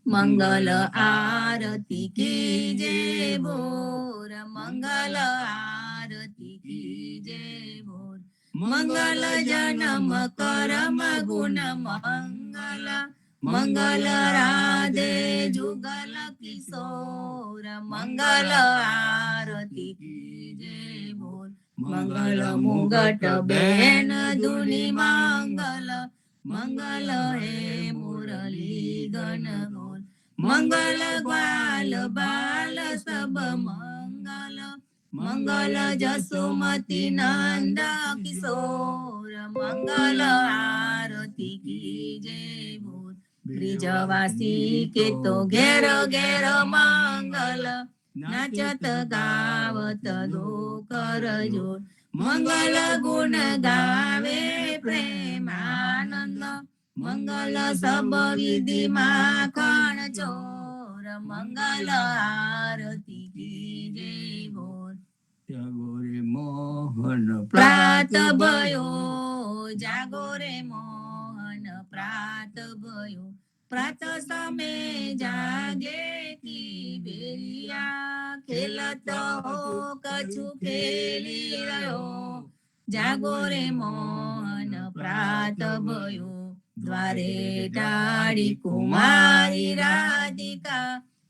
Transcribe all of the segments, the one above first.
મંગલ આરતી કીજે બોર, મંગલ આરતી કીજે બોર. મંગલ જન્મ કરમ ગુણ મંગલ, મંગલ રાધે જુગલ કિશોર. મંગલ આરતી કીજે બોર, મંગલ મુગટ બેન ધુની મંગલ, મંગલ હે મુરલી ગણ ગોર. મંગલ ગ્વાલ બાલ સબ મંગલ, મંગલ જસુમતી નંદ કિશોર. મંગલ આરતી કીજે બોર, બ્રિજવાસી કે તો ઘેર ઘેર મંગલ, નાચત ગાવત દો કરજોર. મંગલ ગુણ ગાવે પ્રેમાનંદ, મંગલ સબ વિધિ માખણ ચોર. મંગલ આરતી કીજે બોર, જાગો રે મોહન પ્રાત ભયો, જાગો રે મોહન પ્રાત ભયો. પ્રાત સમે જાગે કી બેરિયા, ખેલત હો કछु ખેલી રહ્યો. જાગો રે મોહન પ્રાત ભયો, द्वारे डाड़ी कुमारी राधिका,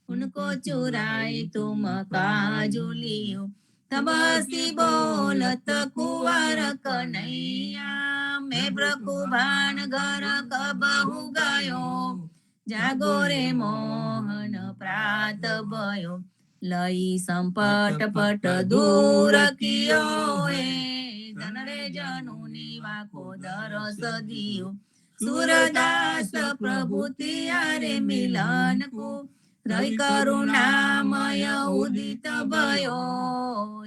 उनको चुराए तुम काजुलियो. तब हंसी बोलत कुंवर कन्हैया, मैं प्रकुभान घर कबहु गयो. जागो रे मोहन प्रात भयो, लई संपट पट दूर कियो हे. धन रे जनुनी वाको दरस दियो, सूरदास प्रभु तियारे मिलन को. रही करुणामय उदित भयो,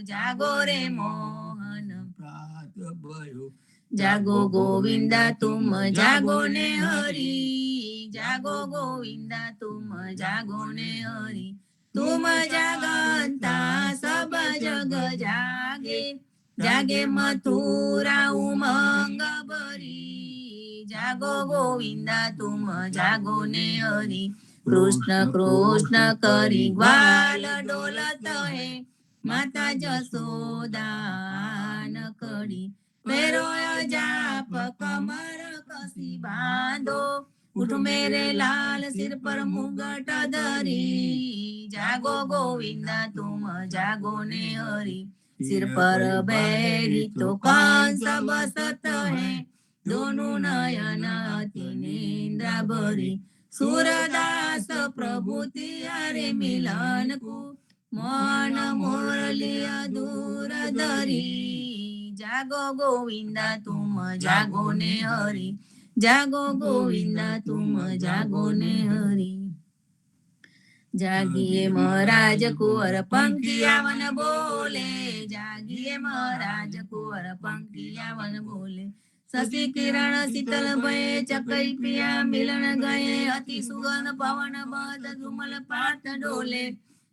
जागो रे मोहन પ્રાત ભયો. जागो गोविंदा तुम जागो ने हरि, जागो गोविंदा तुम जागो ने हरि. तुम जागंता सब जग जागे, जागे मथुरा उमंग भरी. जागो गोविंदा तुम जागो ने हरि, कृष्ण कृष्ण करी ग्वाल डोलत है. माता जसोदा न कड़ी, मेरो जाप कमर कसी बांधो. उठ मेरे लाल सिर पर मुगट धरी, जागो गोविंदा तुम जागो ने हरि. सिर पर बैरी तो कंस बसत है, दोनों नयन अति निंद्रा भरी. सूरदास प्रभु तियारे मिलन को, मन मुरली दूर धरी. जागो गोविंदा तुम जागो ने हरि, जागो गोविंदा तुम जागो ने हरि. जागिए महाराज कुंवर पंखिया वन बोले, जागिए महाराज कुंवर पंखिया वन बोले. शशि किरण शीतल भय चकई पिया मिलन गए, अति सुगन पवन बद धुमल पाठ डोले.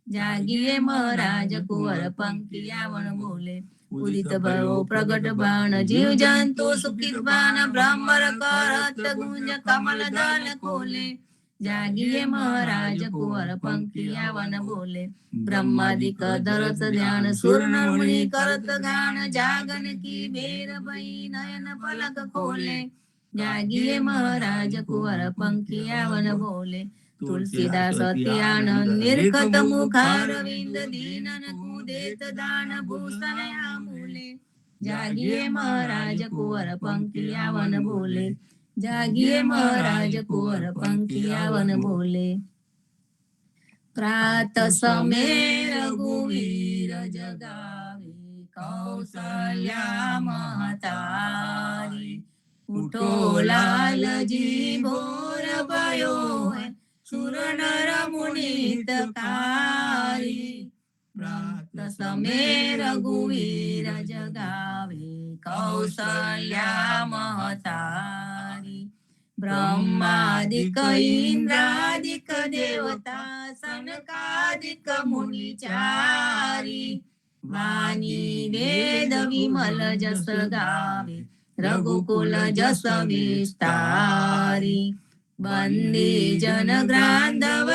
जागिए महाराज कुंवर पंखिया वन बोले, उदित भयो प्रगट बाण जीव जंतु सुखित बाण. ब्रह्मर करत गुंज कमल दल खोले. जागिए महाराज कुंवर पंखिया वन बोले, ब्रह्मादिक दरस ध्यान सुर नर मुनि करत गान. जागन की बेर भई नयन पलक खोले. जागिए महाराज कुंवर पंखिया वन बोले, तुलसीदास अति आनंद निरखत मुखारविंद. दीनन कुदेत दान भूषण आमूले. जागिए महाराज कुंवर पंखिया वन बोले, जागिए महाराज कुंवर पंखिया वन बोले. प्रात समय रघुवीर जगावे, कौसल्या महतारी. उठो लाल जी भोर भयो है, सुर नर मुनि हितकारी. प्रात समय रघुवीर जगावे, कौसल्या महतारी. ब्रह्मादिक इंद्रादिक देवता, सनकादिक मुनिचारी. वाणी वेद विमल जस गावे, रघुकुल जस विस्तारी. बंदी जन ग्रांधव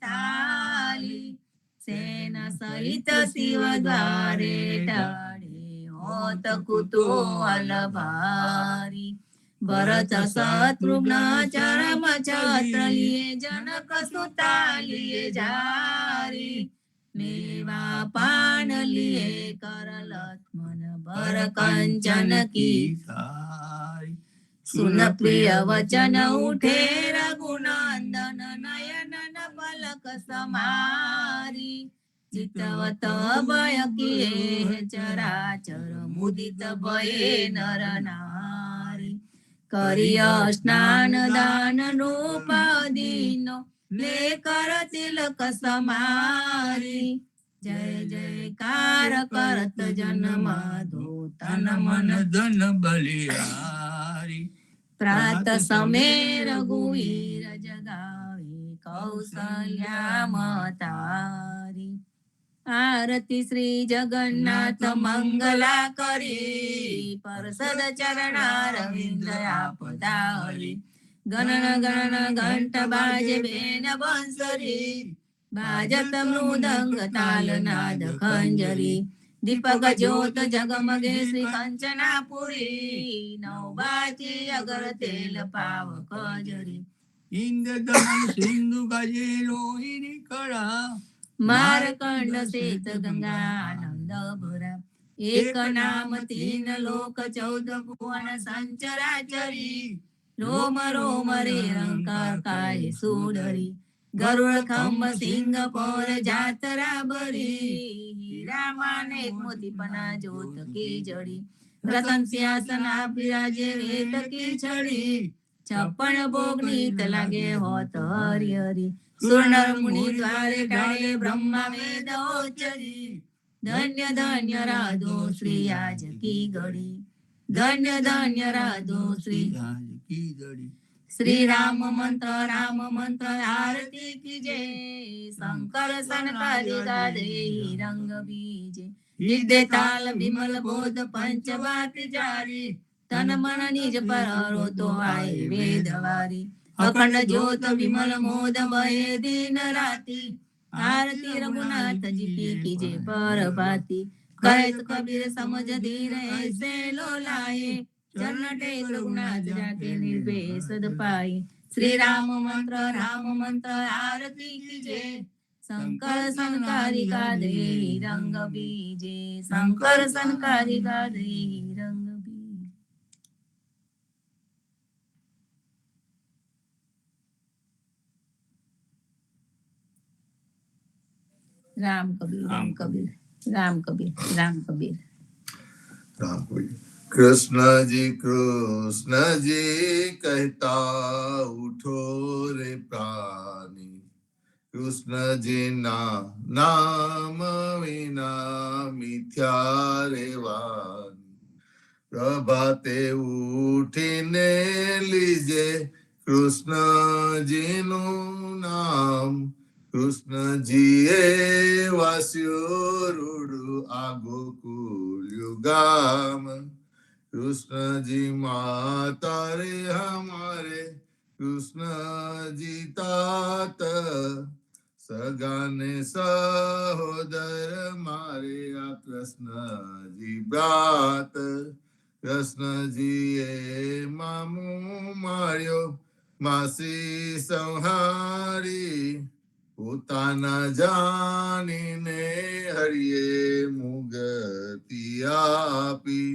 તાલી સેન સહિત શિવ દ્વારે ટાળે હોત કુતૂહલ ભારી ભરત શત્રુઘ્ન ચરમ છત્ર લીએ જનક સુતા લીએ જારી મેવા પાન લીએ કર લક્ષ્મણ ભર કંચન કી સારી સુન પ્રિય વચન ઉઠે રઘુનંદન નયન ન પલક સમારી ચિતવત ભય કિએ ચરાચર મુદિત ભયે નર નારી કરીય સ્નાન દાન રૂપાદીનો લે કર તિલક સમારી જય જયકાર કરત જન્મ ધો તન મન ધન બલિહારી પ્રાત સમે રઘુવીર જગાવે કૌશલ્યા મતારી આરતી શ્રી જગન્નાથ મંગલા કરી પરસદ ચરણારવિંદ આપદારી ગણન ગણન ઘંટ બાજે બેન બંસરી બાજત મૃદંગ તાલ નાદ ખંજરી દીપક જ્યોત જગમગે શ્રી કંચનાપુરી નવબાજી અગર તેલ પાવક જરી ઇન્દ્રધનુષ સિંધુ ગાજે રોહિણી કળા મારકંડ શેત ગંગા આનંદ ભરા એક નામ તીન લોક 14 ભુવન સંચરાચરી રોમ રોમ રે રંકાર કાય સુડરી ગરુડ ખંભ સિંહ પર જાતરા બરી હીરા માને મોતી પના જોત કી જડી રતન સિંહાસન બિરાજે વેદ કી છડી 56 ભોગ નીત લાગે હોત હરિ હરિ સુરનર મુનિ દ્વારે ટાળે બ્રહ્મા વેદ ઉચ્ચરી ધન્ય ધન્ય રાધો શ્રી આજ કી ગડી ધન્ય ધન્ય રાધો શ્રી રાજ કી દડી શ્રી રામ મંત્ર આરતી કી જય શંકર સનકાદિ ગાદે રંગ બીજે વિદ્ય તાલ વિમલ બોધ પંચ વાત જારી તન મન નિજ પર તો આય વેદવારી અખંડ જ્યોત વિમલ મોદ ભય દિન રાતી આરતી રઘુનાથ જી કી જય પર ભાતી કહે તો કબીર સમજ ધીર ऐसे लो लाए चरण टेक रघुनाथ जाके निर्भय सद पाए श्री राम मंत्र आरती कीजे शंकर संकारिका दे रंग बीजे शंकर संकारिका दे रंग बीजे राम कबीर राम कबीर राम कबीर राम कबीर राम कबीर कृष्ण जी कहता उठो रे प्राणी कृष्ण जी ना नाम विना मिथ्या रे वाणी प्रभाते उठीने लीजे कृष्ण जी नु नाम कृष्ण जी वास्यो रूडु आगो कुलयुगाम कृष्ण जी माता रे हमारे कृष्ण जी तात सगाने सहोदर मारे आ कृष्ण जी ब्रात कृष्ण जी मामू मार्यो मासी संहारी પોતાના જાણીને હરિએ મુગતિ આપી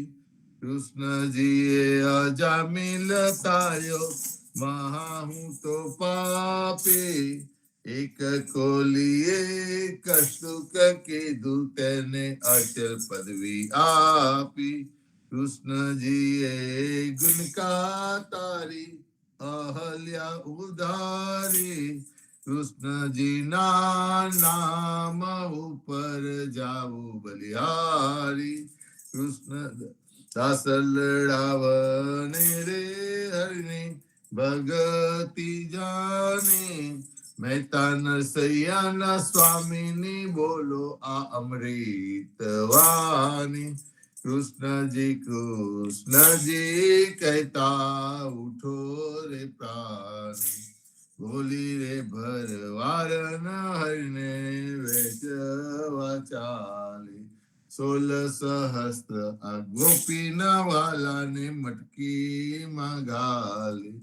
કૃષ્ણજીએ અજામિલ તાર્યો મહાહું તો પાપી એક કોલીએ કશુક કીધું તેને અચલ પદવી આપી કૃષ્ણજીએ ગુણકા તારી અહલ્યા ઉધારી कृष्ण जी ना नाम ऊपर जाओ बलिहारी कृष्ण दास लड़ावने रे हरने भगति जाने मेहता नरसैया स्वामी बोलो आ अमृत वाणी कृष्ण जी कहता उठो रे प्राणी બોલી રે ભરવાર ન હરને વેચવા ચાલે 16 સહસ્ત્ર આ ગોપીના વાલાને મટકીમાં ઘાલે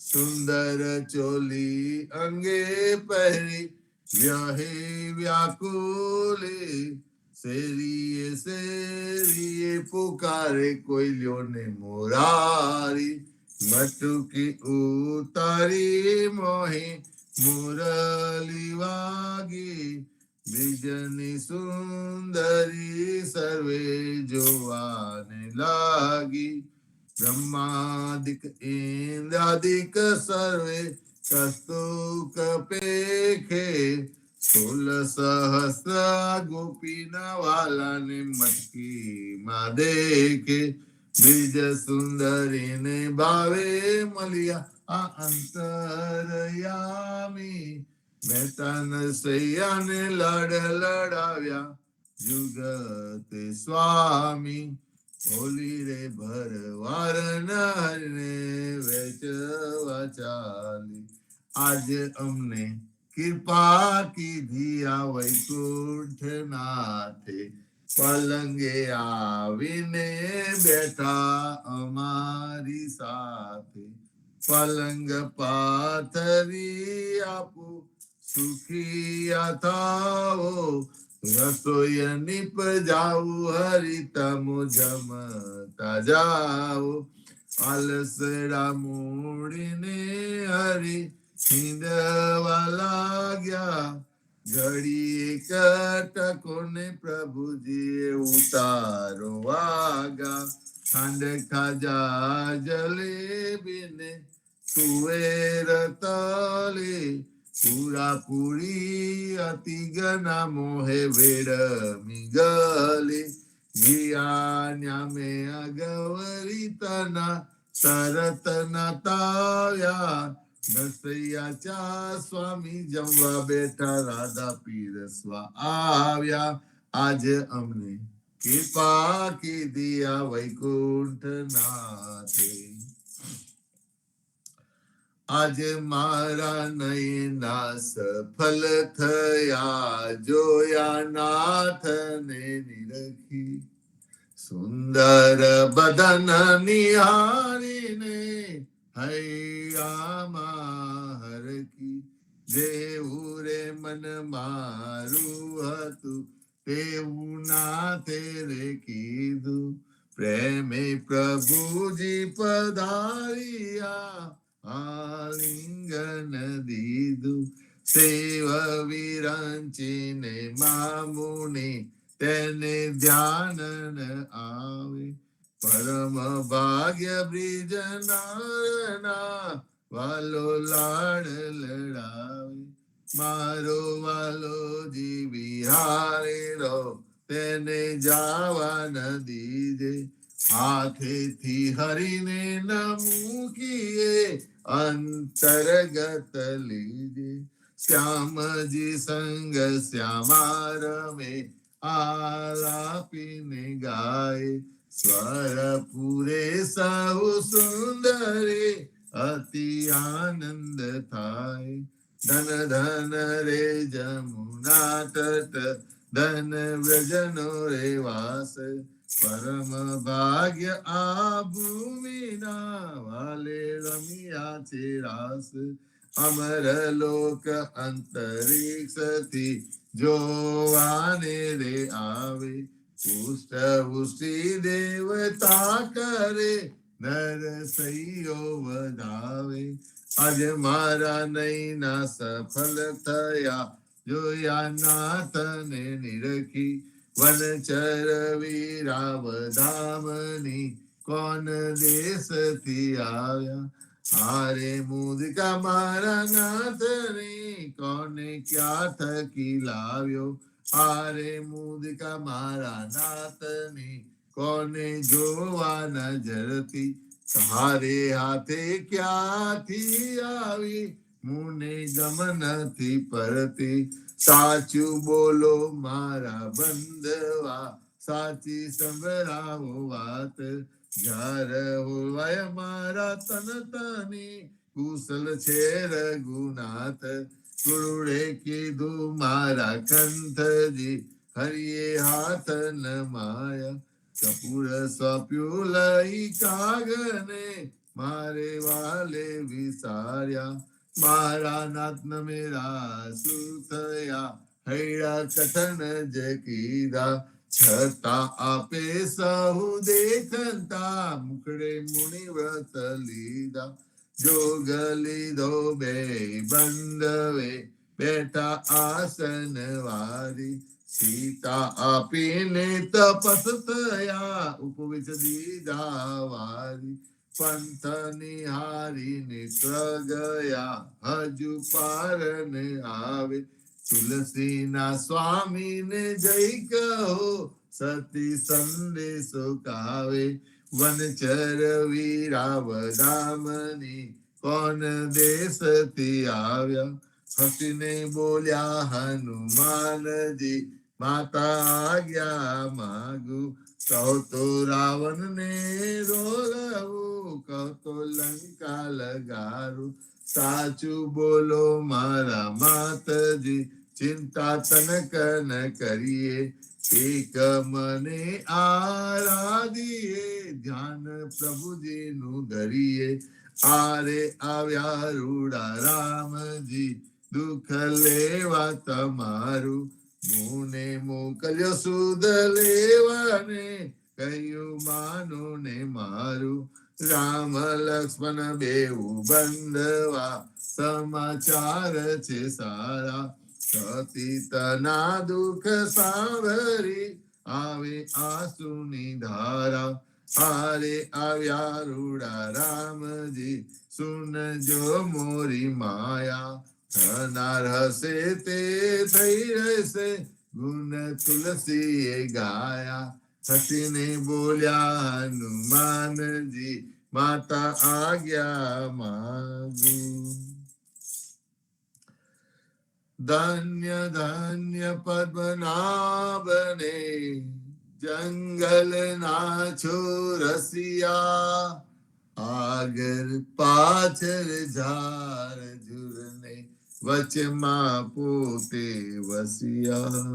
સુંદર ચોલી અંગે પહેરી વ્યહે વ્યાકુલે શેરીએ શેરીએ પુકારે કોયલ્યોને મોરારી મટુકી ઉતારી મોહી મુરલી વાગી બીજની સુંદરી સર્વે જોવાને લાગી બ્રહ્માદિક ઇન્દ્રાદિક સર્વે કસ્તુક પેખે 16 સહસ્ત્ર ગોપીના વાલાને મટકીમાં દેખે બીજ સુંદરીને ભાવે મળ્યા આ અંતરયામી મહેતા નરસૈયાને લડ લડાવ્યા જુગતે સ્વામી બોલી રે ભરવાર નરને વેચવા ચાલી આજે અમને કૃપા કીધી આ વૈકુંઠ નાથે પલંગે આવીને બેઠા અમારી સાથે પલંગ પાથરી આપું સુખિયા થાઓ રસોઈ નિપજાવું હરિતમો જમતા જાઓ આલસડા મૂડીને હરી હિંદવા લાગ્યા ઘડી કટકોને પ્રભુજીએ ઉતારો વાગા ખાંડ ખાજા જલેબીને તુવેર તલે પૂરા પૂરી અતિ ગના મોહે વેડમી ગલે ગિયા મે અગવરી તના તરત નતાવ્યા નરસૈયા ચા સ્વામી જમવા બેઠા રાધા પીરસવા આવ્યા આજે અમને કૃપા કીધી આ વૈકુંઠ નાથે આજે મારા નયના સફલ થયા જોયા નાથને નિરખી સુંદર બદન નિહારીને હૈયામાં હરકી જેવું રે મન મારું હતું તેવું નાથે રે કીધું પ્રેમે પ્રભુજી પધાર્યા આલિંગન દીધું સેવ વિરંચીને મામુને તેને ધ્યાન ન આવે પરમ ભાગ્ય બ્રિજ નારના વાલો લાડ લડાવે મારો વાલો જીવી હારેલો તેને જાવા ન દીજે હાથેથી હરીને ન મૂકીએ અંતર્ગત લીજે શ્યામજી સંગ શ્યામા રમે આલાપીને ગાય સ્વર પૂરે સહુ સુંદરે અતિ આનંદ થાય ધન ધન રે જમુના તટ ધન વ્રજનો રે વાસ પરમ ભાગ્ય આ ભૂમિના વાલે રમ્યા છે રાસ અમર લોક અંતરિક્ષથી જોવાને રે આવે પુષ્ટ પુષ્ટિ દેવતા કરે નરસૈયો વધાવે આજે મારા નૈના સફળ થયા જોયા નાથને નિરખી વનચર વીરાવધામની કોન દેશથી આવ્યા હારે મુદકા મારા નાથની કોને ક્યાં થકી લાવ્યો હારે મુદકા મારા નાથની કોને જોવા નજરથી તારે હાથે ક્યાંથી આવી મુને ગમનથી પરતી સાચું બોલો મારા બંધવા સાચી સંભળાવો વાત જાર હોવાય મારા તન તની કુશલ છે રઘુનાથ ગુરુડે કીધું મારા કંઠજી હરિએ હાથ નમાયા કપૂર સોંપ્યું લઈ કાગને મારે વાલે વિસાર્યા મારા નાથ મેરા શું થયા હૈડા કથન જ કીધા છતાં આપે સહુ દેખતા મુખડે મુનિવ્રત લીધા જોગ લીધો બે બંધવે બેઠા આસન વારી સીતા આપીને તપસ થયા ઉપવિચ દીધા વારી પંથ નિહારી નિત્ર ગયા હજુ પાર ને આવે તુલસીના સ્વામીને જય કહો સતી સંદેશો કાવે વનચર વીરાવદામની કોણ દેશથી આવ્યા હસીને બોલ્યા હનુમાનજી માતા આજ્ઞા માગુ કહો તો રાવણને રોલવું કહો તો લંકા લગારું સાચું બોલો મારા માતજી ચિંતા તનક ન કરીએ એક મને આરાધીએ ધ્યાન પ્રભુજી નું ધરીએ આરે આવ્યા રૂડા રામજી દુઃખ લેવા તમારું મુને મોકલ્યો સુધ લેવાને કહ્યું માનું ને મારું રામ લક્ષ્મણ બેઉ બંધવા સમાચાર છે સારા સતી તના દુઃખ સાંભળી આવે આંસુની ધારા હારે આવ્યા રૂડા રામજી સુનજો મોરી માયા થનાર હશે તે થઈ રહેશે ગુણ તુલસીએ ગાયા હસીને બોલ્યા હનુમાનજી માતા આજ્ઞા માગુ ધન્ય ધન્ય પદ્મનાભને જંગલ ના છો રસિયા આગળ પાછળ ઝાડ ઝુરને વચમાં પોતે વસિયા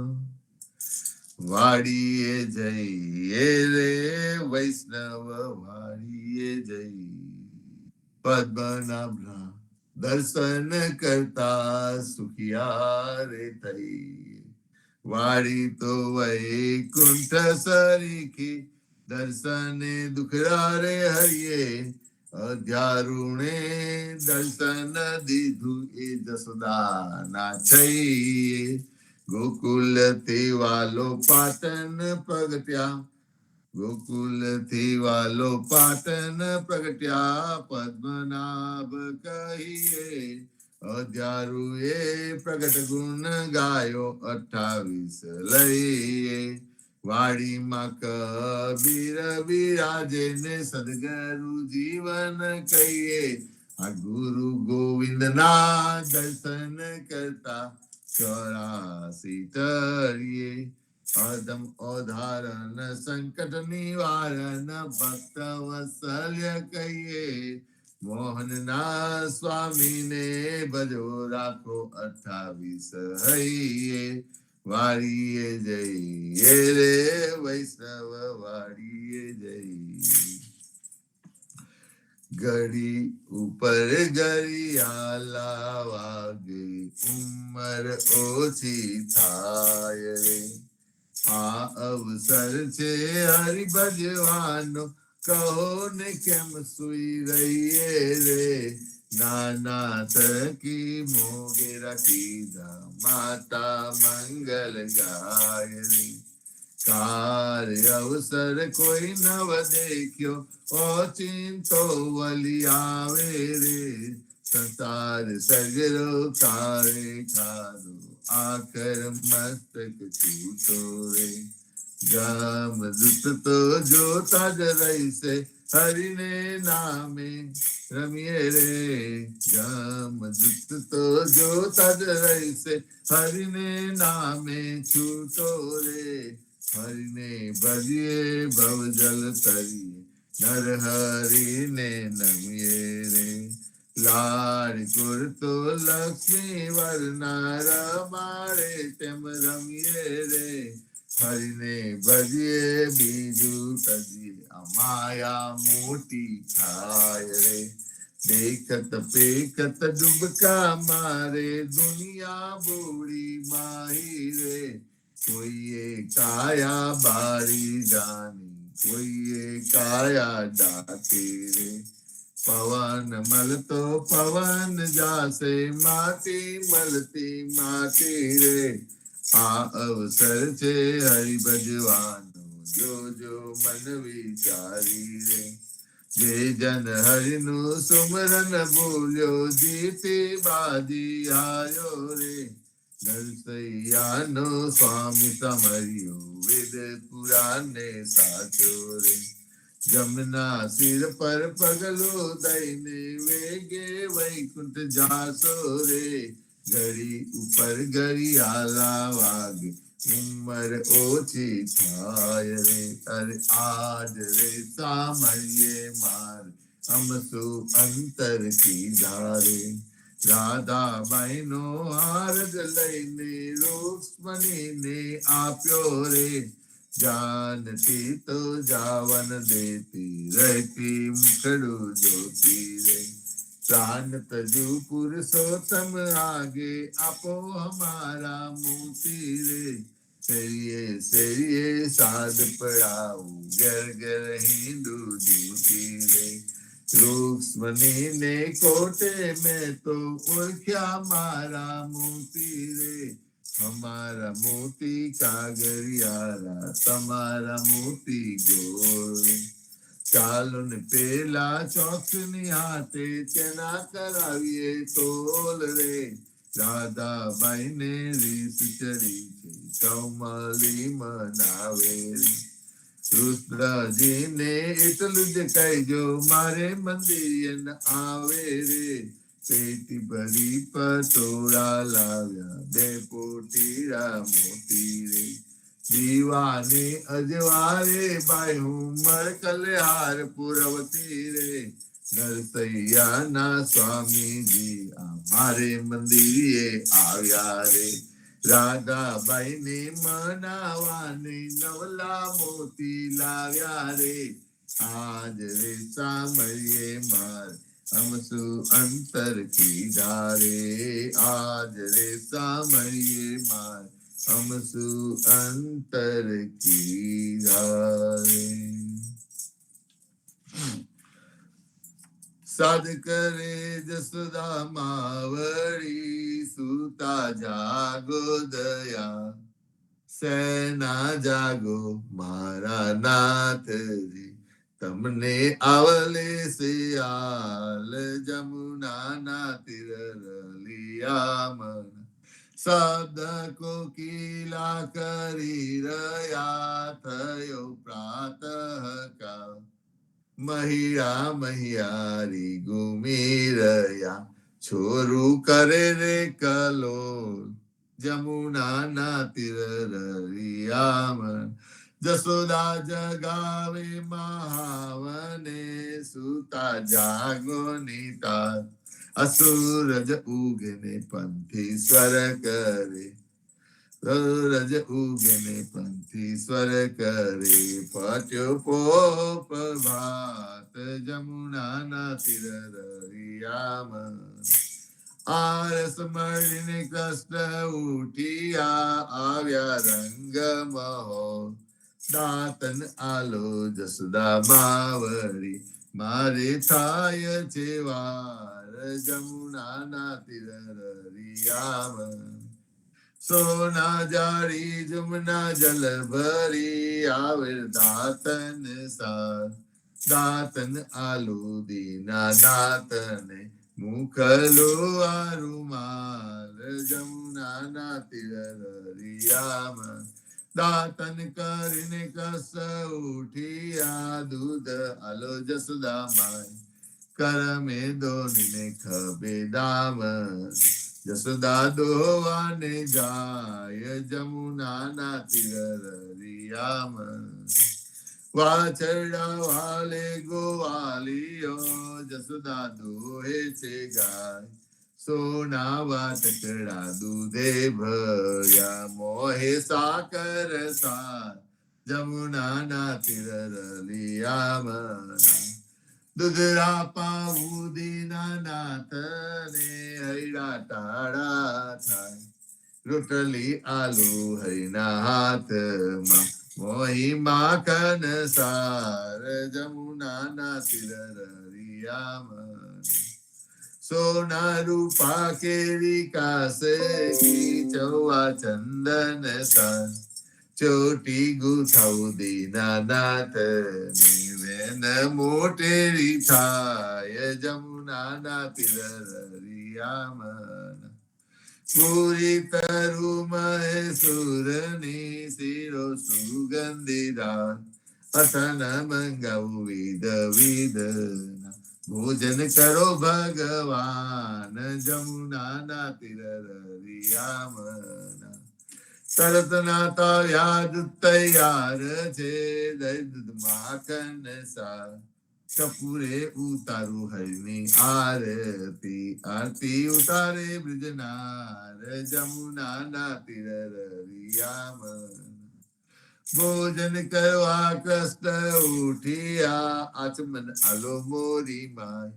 વાડીએ જઈએ રે વૈષ્ણવ વાડીએ જઈ પદ્મનાભના દર્શન કરતા સુખિયા રે થઈ વાડી તો વૈકુંઠ સરીખી દર્શને દુખડા રે હરિયે અધ્યારુણે દર્શન દીધું એ જસોદાના છઈએ ગોકુલ થી વાલો પાટન પ્રગટ્યા ગોકુલ થી વાલો પાટન પ્રગટ્યા પદ્મનાભ કહીએ અધ્યારુ એ પ્રગટ ગુણ ગાયો 28 લઈએ વાડીમાં કબીર બિરાજે ને સદગુરુ જીવન કહીએ આ ગુરુ ગોવિંદ ના દર્શન કરતા 84 તરીએ અદમ અધારણ સંકટ નિવારણ ભક્ત વત્સલ્ય કહીએ મોહન ના સ્વામીને ભજો રાખો 28 હૈયે વાડીએ જઈએ રે વૈષ્ણવ વાડીએ જઈ ઘડી ઉપર ઘડિયાળા વાગે ઉંમર ઓછી થાય રે આ અવસર છે હરિ ભજવાનો કહો ને કેમ સુઈ રહીએ રે નાના થકી મોગેરા કીધા માતા મંગલ ગાય રે કાર્ય અવસર કોઈ નવ દેખ્યો ઓચિંતો વલી આવે રે સંસાર સગરો કારે કાદો આખર મસ્તક છૂટો રે જમ દૂત તો જોતા જ રહીશે હરિને નામે રમીએ રે જમ દૂત તો જોતા જ રહીશે હરિને નામે છૂટો રે હરિને ભજીએ ભવજલ તરીએ નરહરી ને નમીએ રે લાડ કુરતો લક્ષ્મી વરના રમાડે તેમ રમીએ રે હરિને ભજીએ બીજું કજીએ આ માયા મોટી થાય રે દેખત પેખત ડૂબકા મારે દુનિયા બોડી માહી રે કોઈએ કાયા બારી જાની કોઈએ કાયા ડાકી રે પવન મળતો પવન જાસે માટી મળતી માટી રે આ અવસર છે હરિ ભજવાનો જો મન વિચારી રે જે જન હરિનું સુમરન બોલ્યો જીતી બાજી આયો રે નરસૈયાનો સ્વામી સમર્યો વેદ પુરાણે સાચો રે જમના સિર પર પગલો દઈને વેગે વૈકુંઠ જાસો રે ઘડી ઉપર ઘડિયાળા વાગે ઉંમર ઓછી થાય રે અરે આજ રે સામળીએ માર અમસો અંતર કીધા રે રાધાબાઈ નો હારજ લઈને રૂક્ષ્મણીને આપ્યો રે જાનતી તો જાવન દેતી રહેતી મુખડું જોતી રે प्राण तजु पुरुषोत्तम आगे आपो हमारा मोती रे सरिये साध पड़ाऊ घर घर हिंदू जूती रे रुक्ष्मणी ने कोटे में तो उल्ख्या मारा मोती रे हमारा मोती कागरियारा तमारा मोती गोरे ચાલો ને પેલા ચોકની હાથે તેના કરાવીએ તોલ રે રાધાબાઈ ને રીસ ચડી છે કૌમલી મનાવે રે રુદ્રજી ને એટલું જ કહેજો મારે મંદિર આવે રે પેટી ભરી પટોળા લાવ્યા બે પોટીરા મોતી રે દીવાને અજવારે બાઈ ઉમર કલ્યાર પુરવતી રે નરસૈયાના સ્વામીજી અમારે મંદિરે આવ્યા રે રાધાબાઈ ને મનાવાને નવલા મોતી લાવ્યા રે આજ રે સામળીએ માર અમસુ અંતર કીધા રે આજ રે સામળીએ માર અમસુ અંતર કીધા રે સાદ કરે જસોદા માવડી સુતા જાગો દયા સેના જાગો મારા નાથજી તમને આવલે સિયાલ જમુના ના તીર રલિયામણ સાધકો કીલા કરી રહ્યા થયો પ્રાતઃ કાળ મહિયા મહિયારી ઘૂમી રહ્યા છોરું કરે રે કલોલ જમુના ના તીર રરિયામણ જસોદા જગાવે મહાવને સુતા જાગો નીતા અસુરજ ઉગને પંથી સ્વર કરે સૂરજ ઉગને પંથી સ્વર કરે પટ્યો પોપ ભાત જમુના ના તીર રરિયામણ આરસ મળીને કષ્ટ ઉઠિયા આવ્યા રંગ મહો દાતન આલો જસોદા માવડી મારે થાય છે વાર જમુના ના તીર રરિયામણ સોના જાળી જમના જલ ભરી આવે દાતન સાર દાતન આલુ દીના દાતને મુખલો આરુમાલ જમુના ના તીર રરિયામણ દાતન કરીને કસ ઉઠિયા દૂધ આલો જસોદા માય કરમે દોનીને ખભે દામન જસોદા દોવાને જાય જમુના ના તીર રરિયામણ વાછરડા વાલે ગોવાલીઓ જસુદા દોહે છે ગાય સોના વાટકડા દૂધે ભર્યા મોહે સાકર સાર જમુના ના તીરલિયા મના દુધરા પાવું દીના નાથ ને હૈડા ટાળા થાય રોટલી આલુ હૈના હાથમાં મોહી માખન સાર જમુના ના તીરલિયા મના સોના રૂપા કેરી કાસે કી ચૌવા ચંદન સા ચોટી ગુથાઉ દીનાનાથ વેન મોટેરી થાય જમુના ના તિરરિયામન પૂરી તરુ મહેસુરની શિરો સુગંધીરા અથન મંગાવું વિધ વિધના ભોજન કરો ભગવાન જમુના ના તિરરિયામના તરત ના તાવ્યાદ તૈયાર છે દૂધ માખન સા કપૂરે ઉતારું હરની આરતી આરતી ઉતારે બ્રજનાર જમુના ના તિરરિયામન ભોજન કરવા કષ્ટ ઉઠિયા આચમન આલો મોરી માય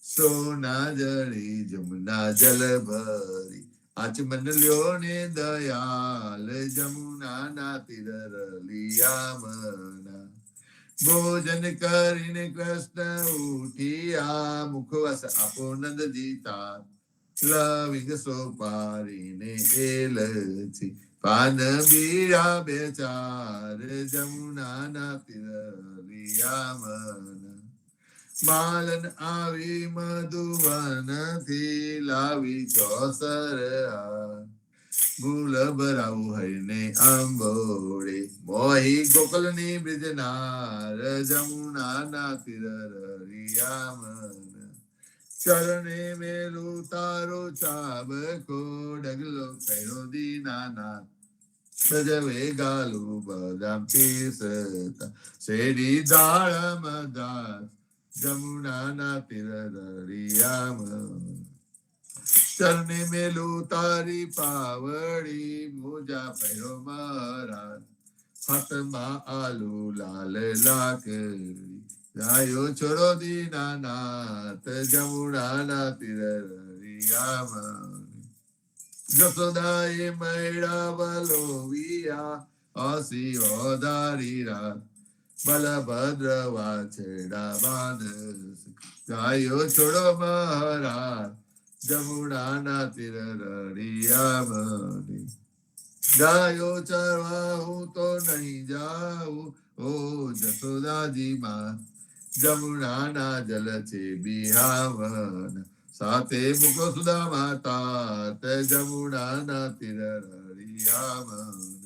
સોના જળી જમુના જલ ભરી આચમન લ્યો ને દયાલ જમુના ના તિરલિયામના ભોજન કરીને કૃષ્ણ ઉઠિયા મુખવાસ આપો નંદજીતા લવિંગ સોપારીને એલચી પાન બીરા બેચાર જમુના ના તિરલિયામના માલન આવી મધુવન થી લાવી ચોસર ભૂલ ભરાવું હઈને આંબોડે મોહી ગોકલ ની બ્રિજનાર જમુના ના તિરરિયામન ચરણે મેલું તારો ચાબકો ડગલો પહેરો દીનાનાથ સજવે ગાલું બદામ પીસતા શેરી દાળમ દાસ જમુના ના તિરરિયામન ચરણે મેલું તારી પાવડી મોજા પહેરો મહારાજ હાથમાં આલુ લાલ લાકડી ગાયો છોડો દીનાનાથ જમુના ના તિરરિયામન જસોદાએ મૈડા બલોવિયા હસી ઓધારી રાત બલભદ્ર વાછડા બાંધ ગાયો છોડો મહારાજ જમુના ના તિરરિયામન ગાયો ચરવા હું તો નહીં જાઉં ઓ જસોદાજી માં જમુના ના જલ છે બિહાવન સાથે મુકો સુદા માતા જમુના ના તિરરિયામન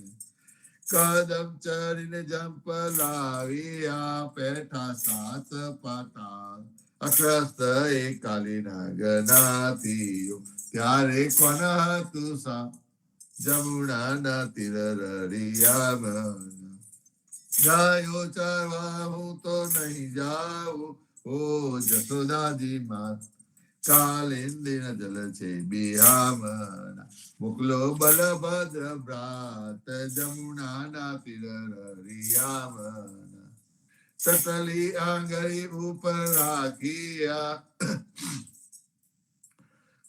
કદમ ચરીને જંપ લાવ્યા પેઠા સાત પાતા અક્રસ્ત એ કાલી નાગનાથીઓ ત્યારે કોન હતું સા જમુના ના તિરરિયામન ગાયો ચરવા હું તો નહીં જાઉં ઓ જસોદાજી માં કાલિંદી ન જલ છે બિહામના મોકલો બલભદ્ર ભ્રાત જમુના ના તિરરિયામન તતલી આંગળી ઉપર રાખિયા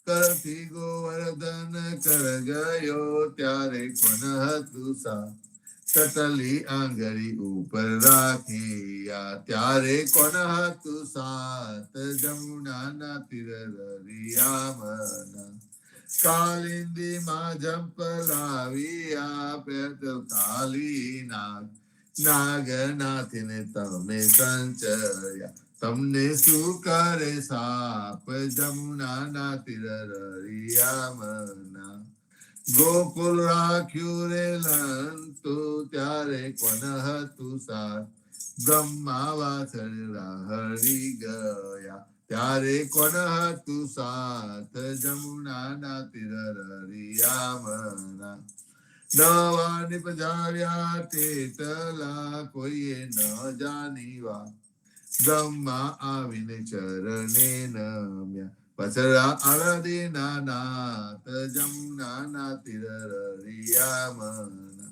કરથી ગોવર્ધન કર ગયો ત્યારે કોન હતું સા તતલી આંગળી ઉપર રાખિયા ત્યારે કોન હતું સાત જમુના ના તિરરિયામન કાલિંદી માં જંપ લાવ્યા પેટ કાલી નાગ નાગનાથને તમે સંચર્યા તમને શું કરે સાપ જમુના ના તિરરિયામન ગોકુલ રાખ્યું રે લંતુ ત્યારે કોન હતું સાર બ્રહ્મા વાછરડા હરી ગયા ત્યારે કોન હતું સાથ જમુના ના તિરરિયામન નવા નિપજાર્યા તેટલા કોઈએ ન જાની વાત. બ્રહ્મા આવીને ચરણે નમ્યા. પછરા અળદીના નાથ જમુનાના તીરરિયામણા.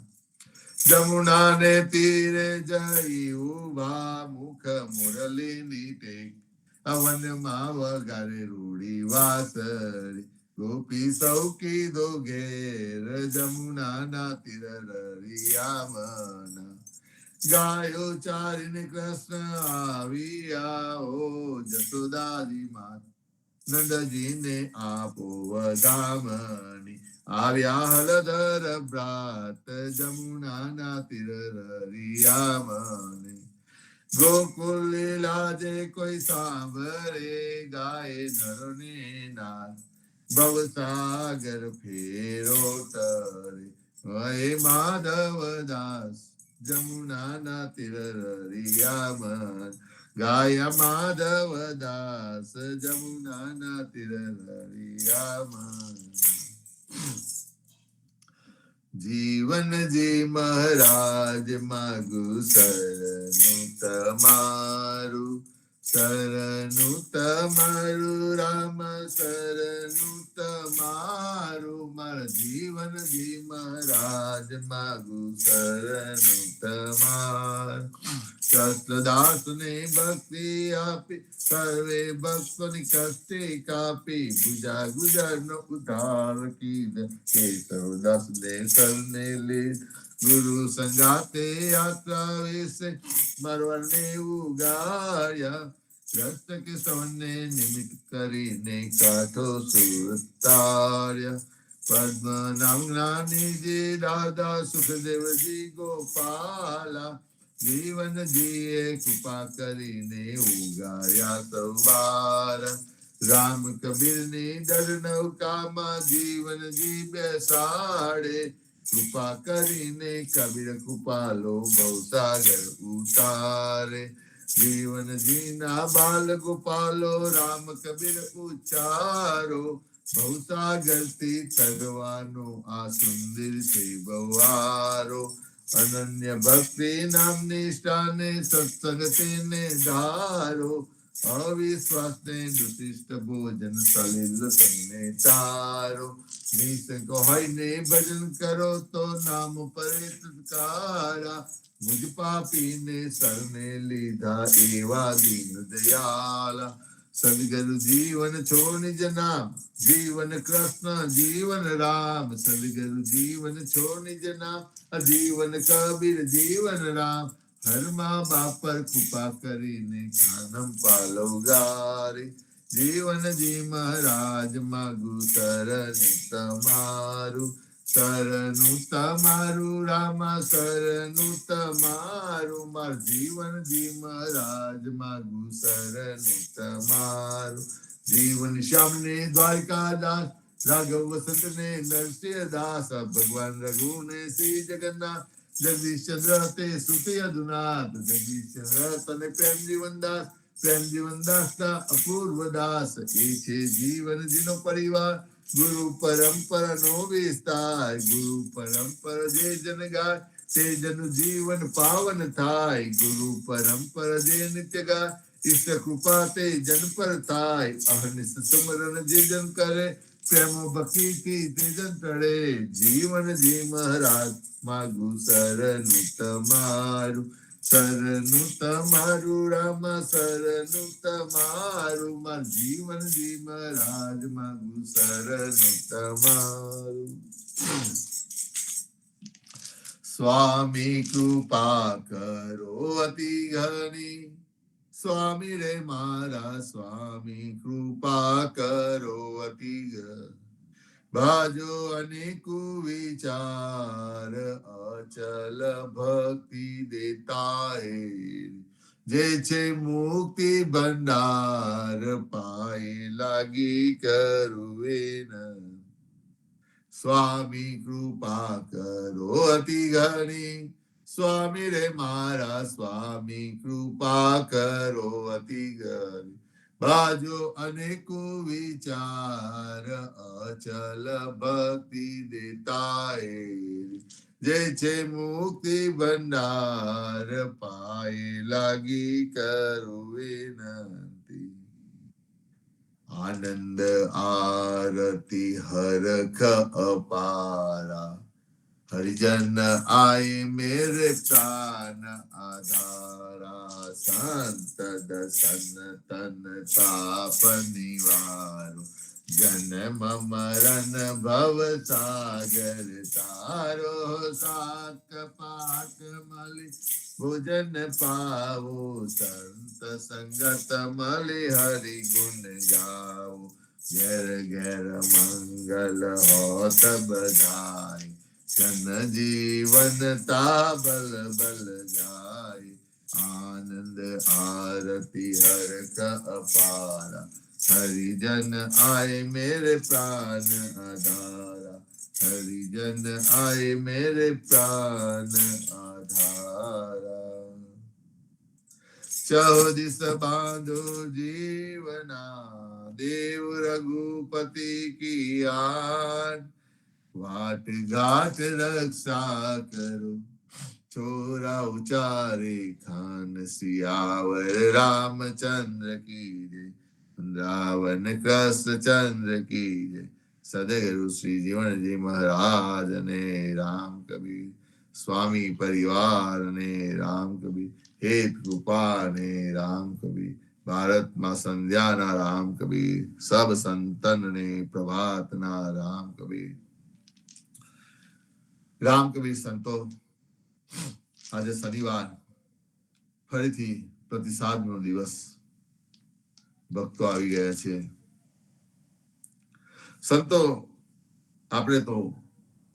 જમુનાને તીરે જઈ ઉભા મુખ મુરલીની ટેક. અવનમાં વગારે રૂડી વાસળી. ગોપી સૌ કીધો ઘેર જમુનાના તીરરિયામણા. ગાયો ચારીને કૃષ્ણ આવ્યા ઓ જસોદાજી માત. નંદજીને આપો વધામણી. આવ્યા હળદર ભ્રાત જમુનાના તીરરિયામણે. ગોકુલ લીલા જે કોઈ સાંભળે ગાય નરને નાથ. ભવસાગર ફેરો તરે હે માધવદાસ જમુનાના તીરરિયામણ. ગાય માધવદાસ જમુનાના તીરરિયામણ. જીવનજી મહારાજ માગુ શરણું તમારું. શરણું તમારું રામ શરણું તમારું. મારા જીવનજી મહારાજ માગુ શરણું તમારું. કૃષ્ણદાસને ભક્તિ આપી સર્વે ભક્તોની કષ્ટે કાપી. ભુજા ગુજરનો ઉદ્ધાર કીધ કેશવદાસને શરણે લીધ. ગુરુ સંગાતે યાત્રા વેશે મરવરને ઉગાડ્યા. કૃષ્ણ કેશવને નિમિત્ત કરીને કાઠો સુરતાર્યા. પદ્મનામ જ્ઞાનીજી દાદા સુખદેવજી ગોપાલા. જીવનજીએ કૃપા કરીને ઉગાડ્યા સૌ બાર. રામ કબીરની દર નૌકામાં જીવનજી બેસાડે. કૃપા કરીને કબીર કૃપાલો ભવસાગર ઉતારે. જીવનજીના બાલ ગોપાલો રામ કબીર ઉચ્ચારો. ભવસાગરથી તરવાનો આ સુંદર છે બવારો. અનન્ય ભક્તિ નામ નિષ્ઠાને સત્સંગ તેને ધારો. અવિશ્વાસને દુષિષ્ટ ભોજન સલિલ તમને ચારો. નિસંક હોઈને ભજન કરો તો નામ પરે તુટકારા. મુજ પાપીને શરણે લીધા એવા દીન દયાલા. સદગુરુ જીવન છો નિજ નામ જીવન કૃષ્ણ જીવન રામ. સદગુરુ જીવન છો નિજ નામ જીવન કબીર જીવન રામ. હરમા બાપ પર કૃપા કરીને ખાનમ પાલવ ગારી. જીવનજી મહારાજ માગુ શરણ તમારું. શરણું તમારું રામા શરણું તમારું. માર જીવનજી મહારાજ માગુ શરણું તમારું. જીવન શ્યામને દ્વારકાદાસ રાઘવ વસંતને નરસિંહદાસ. ભગવાન રઘુને શ્રી જગન્નાથ. જગદીશ ચંદ્ર તે સુતે અધુનાથ. જગદીશ ચંદ્ર તને પ્રેમ જીવનદાસ. પ્રેમ જીવનદાસ ના અપૂર્વ દાસ. એ છે જીવનજીનો પરિવાર. ગુરુ પરંપરા નો વિસ્તાર. ગુરુ પરંપરા જે જન ગાય તે જન જીવન પાવન થાય. ગુરુ પરંપરા જે નિત્ય ગાય ઈષ્ટ કૃપા તે જન પર થાય. અહર્નિશ સ્મરણ જે જન કરે પ્રેમ ભક્તિ થી તે જન ટળે. જીવનજી મહારાજ માગુ શરણું તમારું. શરણું તમારું રામ શરણું તમારું. માર જીવનજી મહારાજ માગુ શરણું તમારું. સ્વામી કૃપા કરો અતિ ઘણી. સ્વામી રે મારા સ્વામી કૃપા કરો અતિ ઘણી. ભાજો અનેકુ વિચાર અચલ ભક્તિ દેતા હે. જે છે મુક્તિ ભંડાર પાય લાગી કરુએ ન. સ્વામી કૃપા કરો અતિ ઘણી. સ્વામી રે મારા સ્વામી કૃપા કરો અતિ ઘણી. બાજો અનેકો વિચાર અચલ ભક્તિ દેતાએ જે છે મુક્તિ ભંડાર પાએ લાગી કરું વિનંતી આનંદ આરતી હરખ અપારા હરિજન આય મેરે પ્રાણ આધારા સંત દસન તન તાપ નિવારો જન્મ મરણ ભવ સાગર તારો સાત પાઠ મળી ભોજન પાવો સંત સંગત મળી હરિ ગુણ ગાવો ઘેર ઘેર મંગલ હોત બધાય જન જીવન તાબલ બલ જાય આનંદ આરતી હરખ અપારા હરિજન આય મેરે પ્રાણ આધારા હરિજન આય મેરે પ્રાણ આધારા ચૌદિસ બાંધો જીવના દેવ રઘુપતિ કી આન વાટ ઘાટ રક્ષા કરો छोरा उचारे खान सियावर रामचंद्र की जय रावण कृष्ण चंद्र की जय सदगुरु श्री जीवन जी महाराज ने राम कबीर स्वामी परिवार ने राम कबीर हेत कृपा ने राम कबीर भारत मां संध्या ना राम कबीर सब संतन ने प्रभात ना राम कबीर राम कबीर संतो આજે શનિવાર ફરીથી પ્રતિસાદનો દિવસ ભક્તો આવી ગયા છે સંતો આપણે તો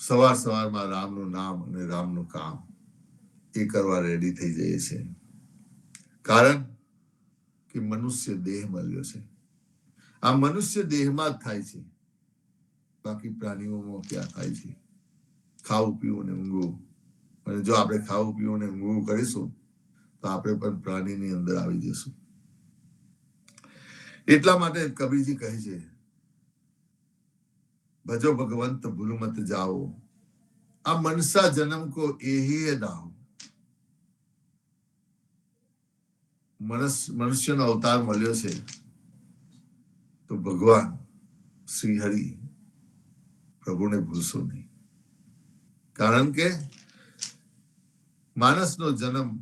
સવારમાં રામનું નામ અને રામનું કામ એ કરવા રેડી થઈ જઈએ છીએ કારણ કે મનુષ્ય દેહ મળ્યો છે આ મનુષ્ય દેહમાં જ થાય છે બાકી પ્રાણીઓમાં ક્યાં થાય છે ખાવું પીવું ને ઊંઘવું અને જો આપણે ખાવું પીવું ને ઊંઘવું કરીશું તો આપણે પણ પ્રાણીની અંદર આવી જઈશું એટલા માટે કબીરજી કહે છે ભજો ભગવંત ભૂલ મત જાઓ આ મનસા જન્મ કો એહી દાઓ મનુષ્યનો અવતાર મળ્યો છે તો ભગવાન શ્રી હરિ પ્રભુને ભૂલશો નહીં કારણ કે માણસનો જન્મ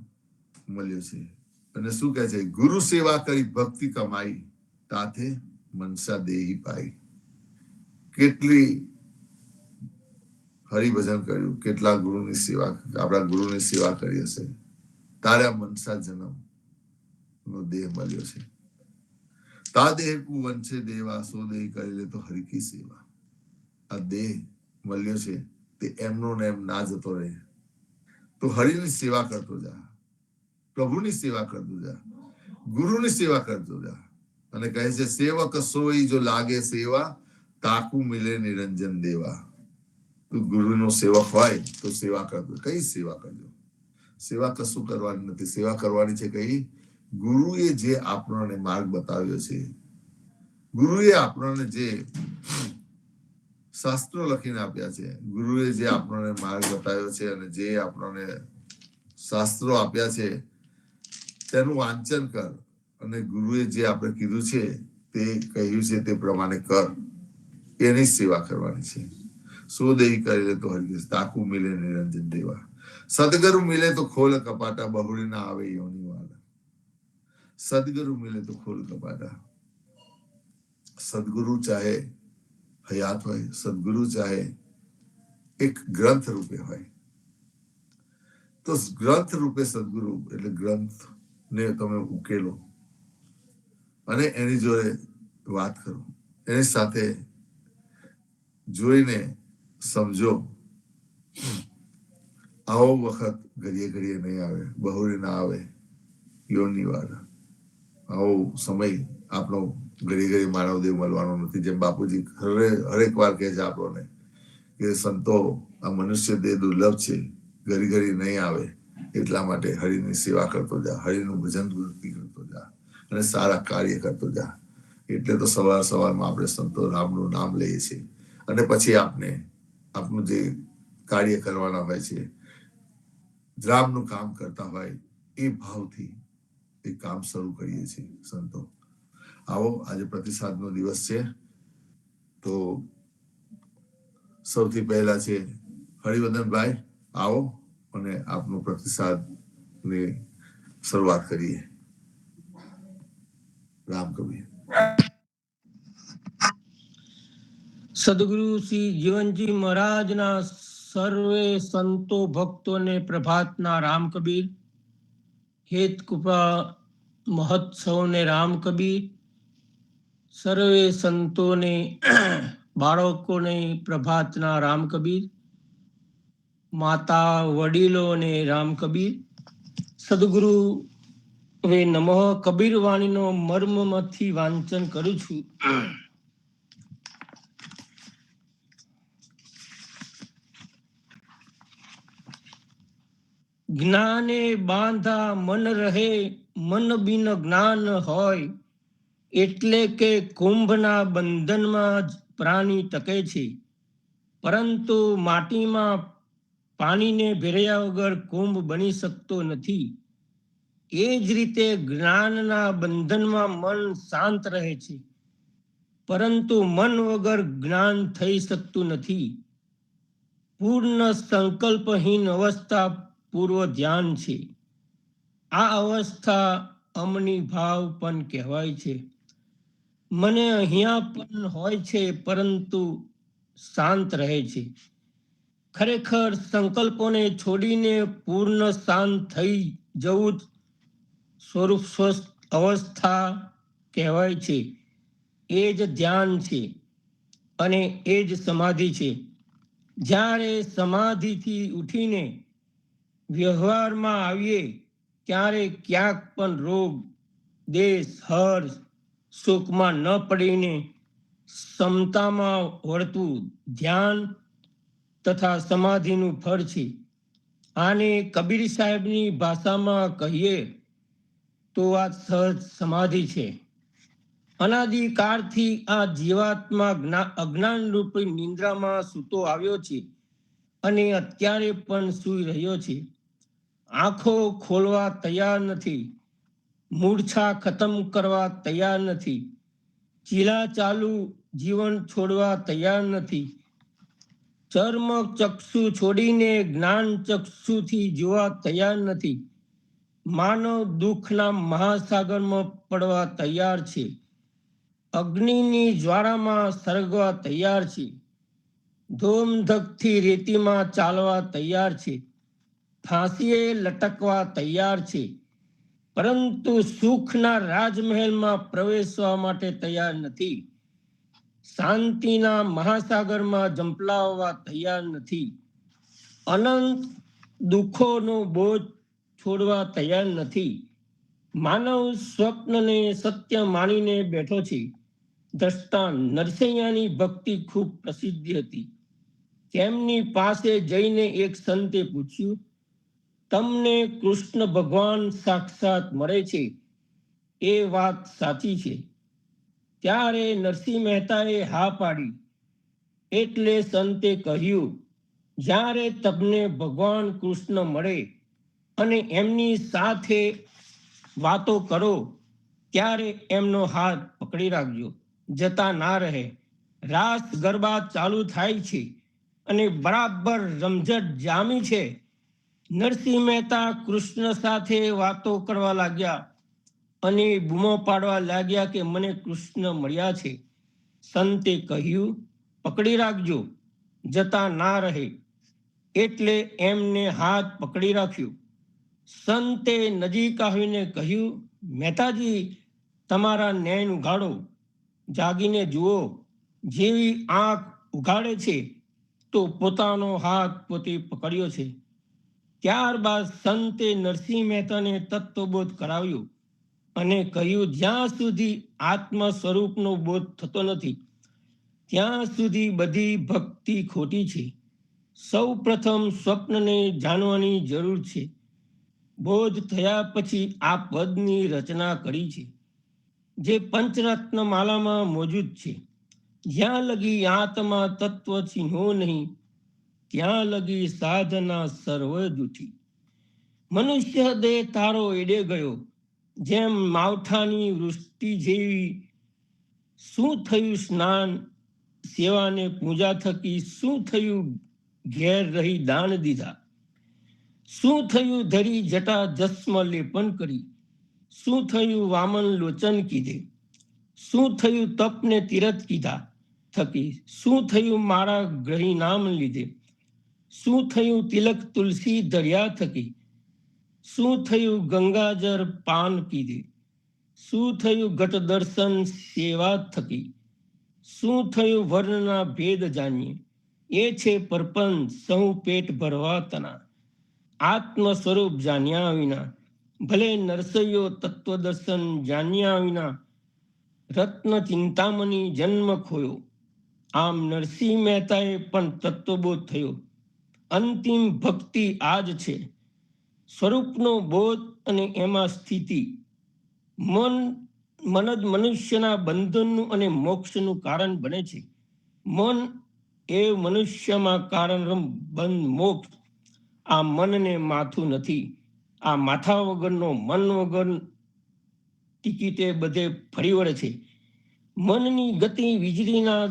મળ્યો છે અને શું કહે છે ગુરુ સેવા કરી ભક્તિ કમાઈ તાથે મનસા દેહી પાઈ કેટલી હરિભજન કર્યું કેટલા ગુરુની સેવા આપણા ગુરુની સેવા કરી હશે તારે આ મનસા જન્મ નો દેહ મળ્યો છે તા દેહ કુ વંશે દેવા સો દેહ કરી લે તો હરિ કી સેવા આ દેહ મળ્યો છે તે એમનો ને એમ ના જતો રહે તો હરિની સેવા કરતો જા પ્રભુની સેવા કરતો જા ગુરુની સેવા કરતો જા અને કહે છે સેવક સોઈ જો લાગે સેવા તાકુ મિલે નિરંજન દેવા તું ગુરુનો સેવક હોય તો સેવા કરજો કઈ સેવા કરજો સેવા કશું કરવાની નથી સેવા કરવાની છે કઈ ગુરુએ જે આપણને માર્ગ બતાવ્યો છે ગુરુએ આપણને જે શાસ્ત્રો લખીને આપ્યા છે ગુરુએ જે આપણને માર્ગ બતાવ્યો છે અને જે આપણને શાસ્ત્રો આપ્યા છે તેનું વાંચન કર અને ગુરુએ જે આપણે કીધું છે તે કહ્યું છે તે પ્રમાણે કર એની સેવા કરવાની છે સો દેહી કરી લે તો હરિ તાકુ મિલે નિરંજન દેવા સદગુરુ મિલે તો ખોલ કપાટા બહુડી ના આવે યોની વાળા સદગુરુ મિલે તો ખોલ કપાટા સદગુરુ ચાહે હયાત હોય સદગુરુ ચાહે એક ગ્રંથ રૂપે હોય તો ગ્રંથ રૂપે સદગુરુ એટલે ગ્રંથ ને તમે ઉકેલો અને એની જોડે વાત કરો એની સાથે જોઈને સમજો આવો વખત ઘડીએ ઘડીએ નહીં આવે બહુરી ના આવે યોની વાળા આવો સમય આપણો ઘડી ઘડી માનવદેવ મળવાનો નથી જેમ બાપુજી હરેક વાર કહે છે આપણને કે સંતો આ મનુષ્ય દેહ દુર્લભ છે ઘડી ઘડી નહીં આવે એટલા માટે હરિની સેવા કરતો જા હરિનું ભજન ભક્તિ કરતો જા અને સારા કાર્ય કરતો જા. એટલે તો સવારમાં આપણે સંતો રામનું નામ લઈએ છીએ અને પછી આપનું જે કાર્ય કરવાના હોય છે, રામનું કામ કરતા હોય એ ભાવથી એ કામ શરૂ કરીએ છીએ. સંતો આવો, આજે પ્રતિસાદનો દિવસ છે, તો સૌથી પહેલા છે હરિવર્ધનભાઈ, આવો અને આપનો પ્રતિસાદની શરૂઆત કરીએ. રામ કબીર. સદગુરુ શ્રી જીવનજી મહારાજના સર્વે સંતો ભક્તોને પ્રભાતના રામ કબીર. હેત કૃપા મહોત્સવને રામ કબીર. સર્વે સંતોને બાળકોને પ્રભાતના રામ કબીર. માતા વડીલોને રામ કબીર. સદગુરુ વે નમઃ કબીર વાણીનો મર્મમાંથી વાંચન કરું છું. જ્ઞાને બાંધા મન રહે, મન બિન જ્ઞાન હોય, એટલે કે કુંભના બંધનમાં જ પ્રાણી ટકે છે. પરંતુ માટીમાં પાણીને ભેળ્યા વગર કુંભ બની શકતો નથી. એ જ રીતે જ્ઞાનના બંધનમાં મન શાંત રહે છે, પરંતુ મન વગર જ્ઞાન થઈ શકતું નથી. પૂર્ણ સંકલ્પહીન અવસ્થા પૂર્વ ધ્યાન છે. આ અવસ્થા અમની ભાવ પણ કહેવાય છે. મને અહીંયા પણ હોય છે, પરંતુ શાંત રહે છે. ખરેખર સંકલ્પોને છોડીને પૂર્ણ શાંત થઈ જવું જ સ્વરૂપ સ્વસ્થ અવસ્થા કહેવાય છે. એ જ ધ્યાન છે અને એ જ સમાધિ છે. જ્યારે સમાધિથી ઉઠીને વ્યવહારમાં આવીએ ત્યારે ક્યાંક પણ રોગ, દેશ, હર્ષ, સુખમાં ન પડીને સમતામાં વળતું ધ્યાન તથા સમાધિનું ફળ છે. આને કબીર સાહેબની ભાષામાં કહીએ તો આ સહજ સમાધિ છે. અનાદિકાળથી આ જીવાત્મા અજ્ઞાન રૂપી નિંદ્રામાં સૂતો આવ્યો છે અને અત્યારે પણ સૂઈ રહ્યો છે. આંખો ખોલવા તૈયાર નથી, મૂર્છા ખતમ કરવા તૈયાર નથી, ચીલા ચાલુ જીવન છોડવા તૈયાર નથી, ચર્મ ચક્ષુ છોડીને જ્ઞાન ચક્ષુથી જોવા તૈયાર નથી, માનવ દુઃખના મહાસાગરમાં પડવા તૈયાર છે, અગ્નિની જ્વાળામાં સળગવા તૈયાર છે, ધૂમધકથી રેતીમાં ચાલવા તૈયાર છે, ફાંસીએ લટકવા તૈયાર છે, પરંતુ સુખના રાજમહેલમાં પ્રવેશવા માટે તૈયાર નથી, શાંતિના મહાસાગરમાં ઝંપલાવવા તૈયાર નથી, અનંત દુઃખોનો બોજ છોડવા તૈયાર નથી. માનવ સ્વપ્નને સત્ય માનીને બેઠો છે. દ્રષ્ટા નરસૈયાની ભક્તિ ખૂબ પ્રસિદ્ધ હતી. તેમની પાસે જઈને એક સંતે પૂછ્યું, તમને કૃષ્ણ ભગવાન સાક્ષાત મળે છે, એ વાત સાચી છે? ત્યારે નરસિંહ મહેતાએ હા પાડી. એટલે સંતે કહ્યું, જ્યારે તમને ભગવાન કૃષ્ણ મળે અને એમની સાથે વાતો કરો ત્યારે એમનો હાથ પકડી રાખજો, જતા ના રહે. રાસ ગરબા ચાલુ થાય છે અને બરાબર રમઝટ જામી છે. નરસિંહ મહેતા કૃષ્ણ સાથે વાતો કરવા લાગ્યા અને બૂમો પાડવા લાગ્યા કે મને કૃષ્ણ મળ્યા છે. સંતે કહ્યું, પકડી રાખજો, જતા ના રહે. એટલે એમને હાથ પકડી રાખ્યો. સંતે નજીક આવીને કહ્યું, મહેતાજી, તમારા નૈન ઉઘાડો, જાગીને જુઓ. જેવી આંખ ઉઘાડે છે તો પોતાનો હાથ પોતે પકડ્યો છે. ત્યારબાદ સંતે નરસિંહ મહેતાને તત્વબોધ કરાવ્યો અને કહ્યું, જ્યાં સુધી આત્મ સ્વરૂપનો બોધ થતો નથી ત્યાં સુધી બધી ભક્તિ ખોટી છે. સૌ પ્રથમ સ્વપ્નને જાણવાની જરૂર છે. બોધ થયા પછી આ પદની રચના કરી છે. જે પંચરત્ન માલામાં મોજૂદ છે. જ્યાં લગી આત્મા તત્વ ચિહ્નો નહીં, ત્યાં લગી સાધના સર્વ જૂઠી. મનુષ્ય દેહ તારો એડે ગયો, જેમ માવઠાની વૃષ્ટિ જેવી. શું થયું સ્નાન સેવાને પૂજા થકી? શું થયું ઘેર રહી દાન દીધા? શું થયું ધરી જટા જસ્મ લેપન કરી? શું થયું વામન લોચન કીધે? શું થયું તપને તીરથ કીધા થકી? શું થયું મારા ગ્રહી નામ લીધે? શું થયું તિલક તુલસી દરિયા થકી? શું થયું ગંગાજર પાન પીધે? શું થયું ઘટ દર્શન સેવા થકી? શું થયું વર્ણના ભેદ જાણીએ? એ છે પરપંચ સહુ પેટ ભરવા તના. આત્મ સ્વરૂપ જાણ્યા વિના ભલે નરસૈયો તત્વ દર્શન જાણ્યા વિના રત્ન ચિંતામણી જન્મ ખોયો. આમ નરસિંહ મહેતાએ પણ તત્વબોધ થયો. અંતિમ ભક્તિ આજ છે, સ્વરૂપનો બોધ અને એમાં સ્થિતિ. મન જ મનુષ્યના બંધનનું અને મોક્ષનું કારણ બને છે. મન એ મનુષ્યમાં કારણ બંધ મોક્ષ. આ મનને માથું નથી. આ માથા વગરનો મન વગર ટિકિટે બધે ફરી વળે છે. મનની ગતિ વીજળીના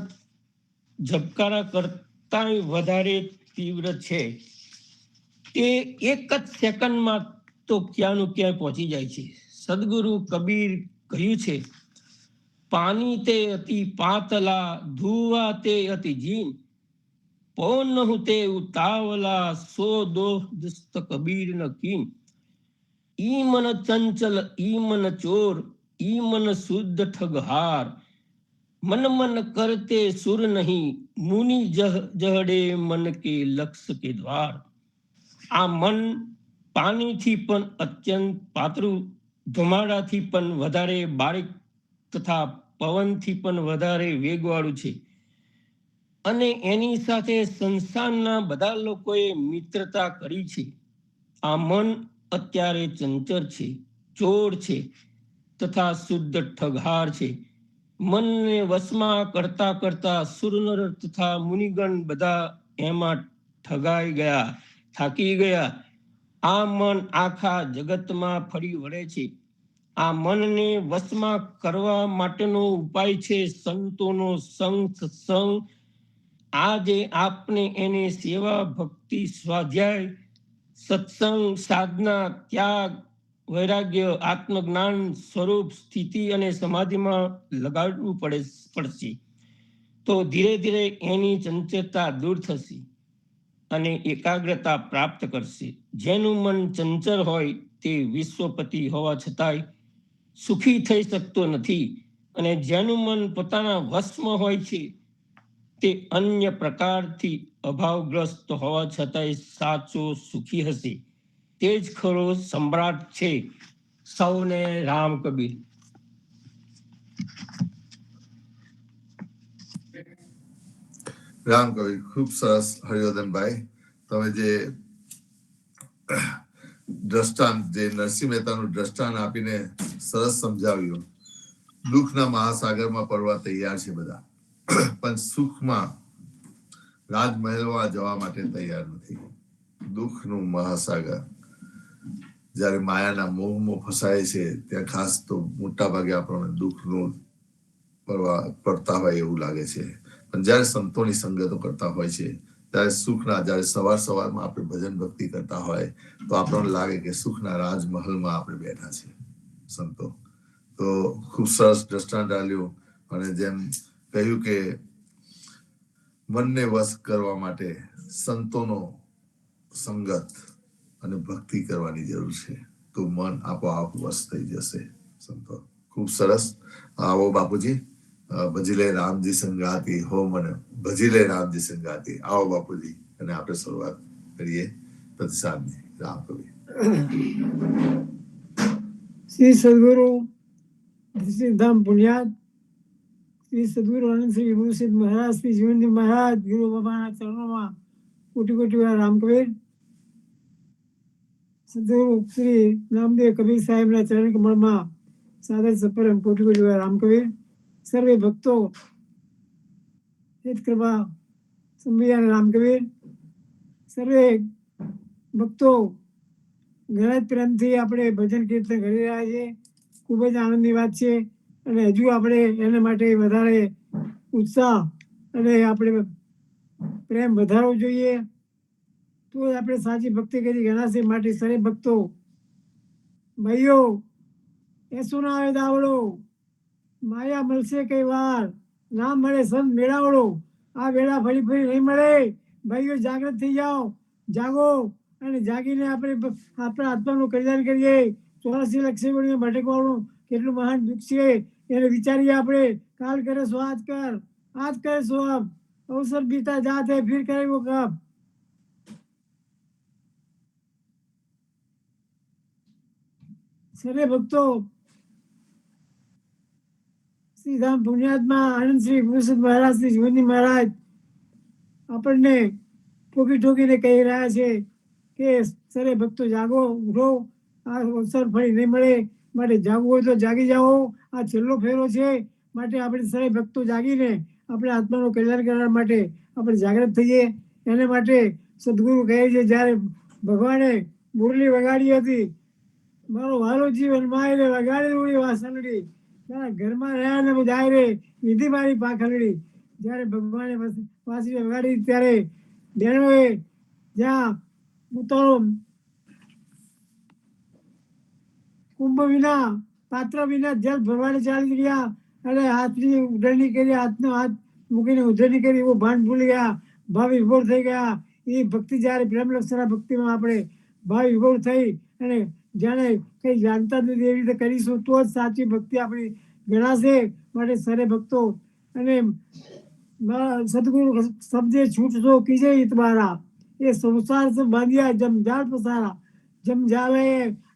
ઝબકારા કરતા વધારે તીવ્ર છે. તે એક જ સેકન્ડમાં તો ક્યાંનું ક્યાંય પહોંચી જાય છે. સદગુરુ કબીર કહ્યું છે, પાણી તે અતિ પાતલા, ધુવા તે અતિ જીન, પૌન તે ઉતાવલા, સો દોહ દસ્ત કબીર ન કીન. ઈ મન ચંચલ ઈ મન ચોર, ઈ મન શુદ્ધ ઠગહાર, મન મન કરતે સુર નહીં, મુનિ જહડે મન કે લક્ષ કે દ્વાર. આ મન પાણીથી પણ અત્યંત પાતળું, ધુમાડાથી પણ વધારે બારીક તથા પવનથી પણ વધારે વેગવાળું છે. અને એની સાથે સંસારના બધા લોકોએ મિત્રતા કરી છે. આ મન અત્યારે ચંચળ છે, ચોર છે તથા શુદ્ધ ઠગહાર છે. મનને વશમાં કરતા કરતા સુરનર તથા મુનિગણ બધા એમાં ઠગાઈ ગયા, થાકી ગયા. આ મન આખા જગતમાં ફરી વળે છે. આ મનને વશમાં કરવા માટેનો ઉપાય છે સંતોનો સંગ, સત્સંગ. આજે આપને એને સેવા, ભક્તિ, સ્વાધ્યાય, સત્સંગ, સાધના, ત્યાગ, વૈરાગ્ય, આત્મજ્ઞાન, સ્વરૂપ, સ્થિતિ અને સમાધિમાં લગાડવું પડશે. તો ધીરે ધીરે એની ચંચળતા દૂર થશે અને એકાગ્રતા પ્રાપ્ત કરશે. જેનું મન ચંચળ હોય તે વિશ્વપતિ હોવા છતાંય સુખી થઈ શકતો નથી, અને જેનું મન પોતાના વશમાં હોય છે તે અન્ય પ્રકારથી અભાવગ્રસ્ત હોવા છતાંય સાચો સુખી હશે. તે જ ખરો સમ્રાટ છે. સૌને રામ કબીર. રામ કવિ, ખૂબ સરસ હરિવર્ધનભાઈ. તમે જે દ્રષ્ટાંત, જે નરસિંહ મહેતાનું દ્રષ્ટાંત આપીને સરસ સમજાવ્યું. દુઃખના મહાસાગરમાં પડવા તૈયાર છે બધા, પણ સુખમાં રાજમહેલમાં જવા માટે તૈયાર નથી. દુઃખનું મહાસાગર જ્યારે માયાના મોહમાં ફસાય છે, ત્યાં ખાસ તો મોટા ભાગે આપણને દુઃખનું પડતા હોય એવું લાગે છે. પણ જ્યારે સંતોની સંગતો કરતા હોય છે, ત્યારે સુખના, જ્યારે સવારમાં આપણે ભજન ભક્તિ કરતા હોય તો આપણને લાગે કે સુખના રાજમહલમાં આપણે બેઠા છીએ સંતો. તો ખૂબ સરસ દ્રષ્ટાંત આપ્યું. અને જેમ કહ્યું કે મનને વશ કરવા માટે સંતોનો સંગત અને ભક્તિ કરવાની જરૂર છે, તો મન આપોઆપ વશ થઈ જશે સંતો. ખૂબ સરસ. આવો બાપુજી. ભજીલે રામજી સંગાતી હો મને, ભજીલે રામજી સંગાતી. આવો બાપુજી, અને આપણે શરૂઆત કરીએ પ્રતિસાદની. રામ કવિ. શ્રી સદગુરુ સિદ્ધામ પુણ્યાત, શ્રી સદગુરુ આનંદ શ્રી વિભુ સિદ્ધ મહારાજ, શ્રી જીવનદેવ મહારાજ, ગુરુ બાબાના ચરણોમાં કોટી કોટી વાર રામ કબીર. સદગુરુ શ્રી નામદેવ કબીર સાહેબના ચરણ કમળમાં સાદર સપરમ કોટી કોટી વાર રામ કબીર. સર્વે ભક્તો હિત કૃપા સંવિધાન રામ કબીર. સર્વે ભક્તો ઘણા જ પ્રેમથી આપણે ભજન કીર્તન કરી રહ્યા છીએ. ખૂબ જ આનંદની વાત છે અને હજુ આપણે એના માટે વધારે ઉત્સાહ અને આપણે પ્રેમ વધારવો જોઈએ, તો જ આપણે સાચી ભક્તિ કરી ગણાશે. માટે સર્વે ભક્તો ભાઈઓ, એસો ના આવે દાવડો, માયા મળશે કઈ વાર, ના મળે સંત મેળાવડો. આ વેળા ફરી ફરી નહીં મળે. ભાઈઓ જાગૃત થઈ જાઓ, જાગો અને જાગીને આપણે આપણા આત્માનું કલ્યાણ કરીએ. 84 લક્ષી ભટકવાનું કેટલું મહાન દુઃખ છે એને વિચારીએ આપણે. કાલ કરે સો આજ કર, આજ કરે સો અબ, અવસર બીતા જાત હૈ ફિર કરે वो कब. સર્વે ભક્તો શ્રીધામ પુણ્યાત્મા આનંદ શ્રી પુરુષોત્તમ મહારાજ શ્રી જીવનજી મહારાજ આપણને ઠોકી ઠોકીને કહી રહ્યા છે કે સર્વે ભક્તો જાગો, ઉઠો, આ અવસર ફરી નહીં મળે. માટે જાગવું હોય તો જાગી જાઓ. આ છેલ્લો ફેરો છે. માટે આપણે સર્વે ભક્તો જાગીને આપણે આત્માનું કલ્યાણ કરવા માટે આપણે જાગૃત થઈએ. એને માટે સદગુરુ કહે છે, જ્યારે ભગવાને મુરલી વગાડી હતી, મારો વાલો જીવન માય વગાડી ઉડી વાસણડી, તારા ઘરમાં રહ્યા ને જાય રે વિધિ મારી પાખલડી. જ્યારે ભગવાને વાંસળી વગાડી ત્યારે બહેનોએ જ્યાં પોતાનો કુંભ વિના, પાત્ર વિના જલ ભરવાને ચાલી ગયા અને હાથની ઉધરણી કરી, હાથનો હાથ મૂકીને ઉધરણી કરી, એવો ભાન ભૂલી ગયા, ભાવ વિભોર થઈ ગયા. એ ભક્તિ જ્યારે પ્રેમ લક્ષણા ભક્તિમાં આપણે ભાવ વિભોર થઈ અને જાણે કઈ જાણતા નથી એવી રીતે કરીશું તો જ સાચી ભક્તિ આપણી ગણાશે. માટે સરે ભક્તો અને સદગુરુ શબ્દે છૂટશો કીજે તમારા, એ સંસાર સે બાંધ્યા જમઝાળ પસારા. જમઝાલે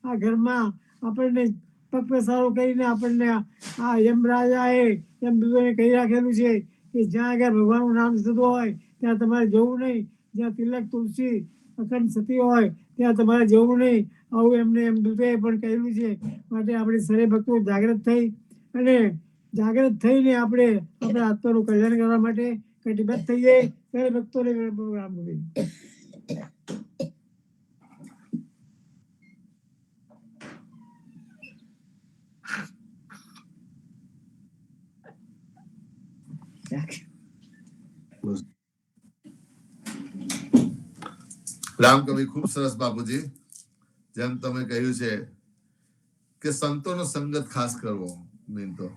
આ ઘરમાં આપણને પગ પસારો કરીને આપણને આ યમરાજાએ યમદૂતોને કહી રાખેલું છે કે જ્યાં આગળ ભગવાનનું નામ થતું હોય ત્યાં તમારે જવું નહીં. જ્યાં તિલક તુલસી અખંડ સતી હોય ત્યાં તમારે જવું નહીં. આવું એમને યમદૂતોએ પણ કહેલું છે. માટે આપણે સરે ભક્તો જાગૃત થઈ અને જાગૃત થઈને આપણે આપણા આત્માનું કલ્યાણ કરવા માટે કટિબદ્ધ થઈએ. સરે ભક્તોને રામ કબીર. રામ કવિ ખૂબ સરસ બાપુજી. જેમ તમે કહ્યું છે કે સંતોનો સંગત ખાસ કરવો. મેન તો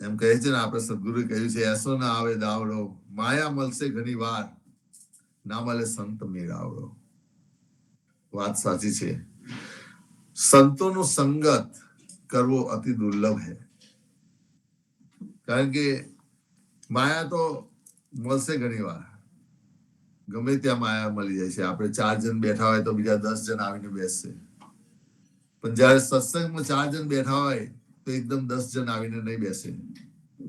એમ કહે છે ને, આપણે સદગુરુ કહ્યું છે, એસો ના આવે દાવડો, માયા મળશે ઘણી વાર, ના મળે સંત મેળાવડો. વાત સાચી છે. સંતોનો સંગત કરવો અતિ દુર્લભ है. કારણ કે માયા તો મળશે ઘણી વાર, ગમે ત્યાં માયા મળી જાય છે. આપણે 4 જણ બેઠા હોય તો બીજા 10 જણ આવીને બેસશે, પણ જયારે સત્સંગમાં 4 જણ બેઠા હોય તો એકદમ 10 જણ આવીને નહીં બેસે,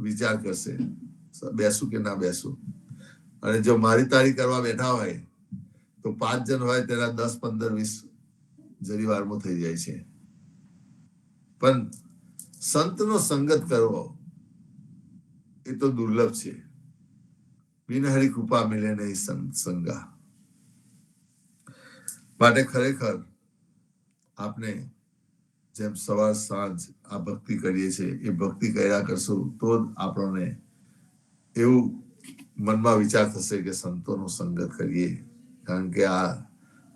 વિચાર કરશે બેસું કે ના બેસું. અને જો મારી તારી કરવા બેઠા હોય તો 5 જણ હોય તેના 10, 15, 20 જરી વારમાં થઈ જાય છે. પણ સંતનો સંગત કરવો એ તો દુર્લભ છે. બિનહરી કૃપા મિલે નહીં સંત સંગા. માટે ખરેખર આપણે જેમ સવાર સાંજ આ ભક્તિ કરીએ છીએ, એ ભક્તિ કર્યા કરશું તો જ આપણને એવું મનમાં વિચાર થશે કે સંતોનો સંગત કરીએ. કારણ કે આ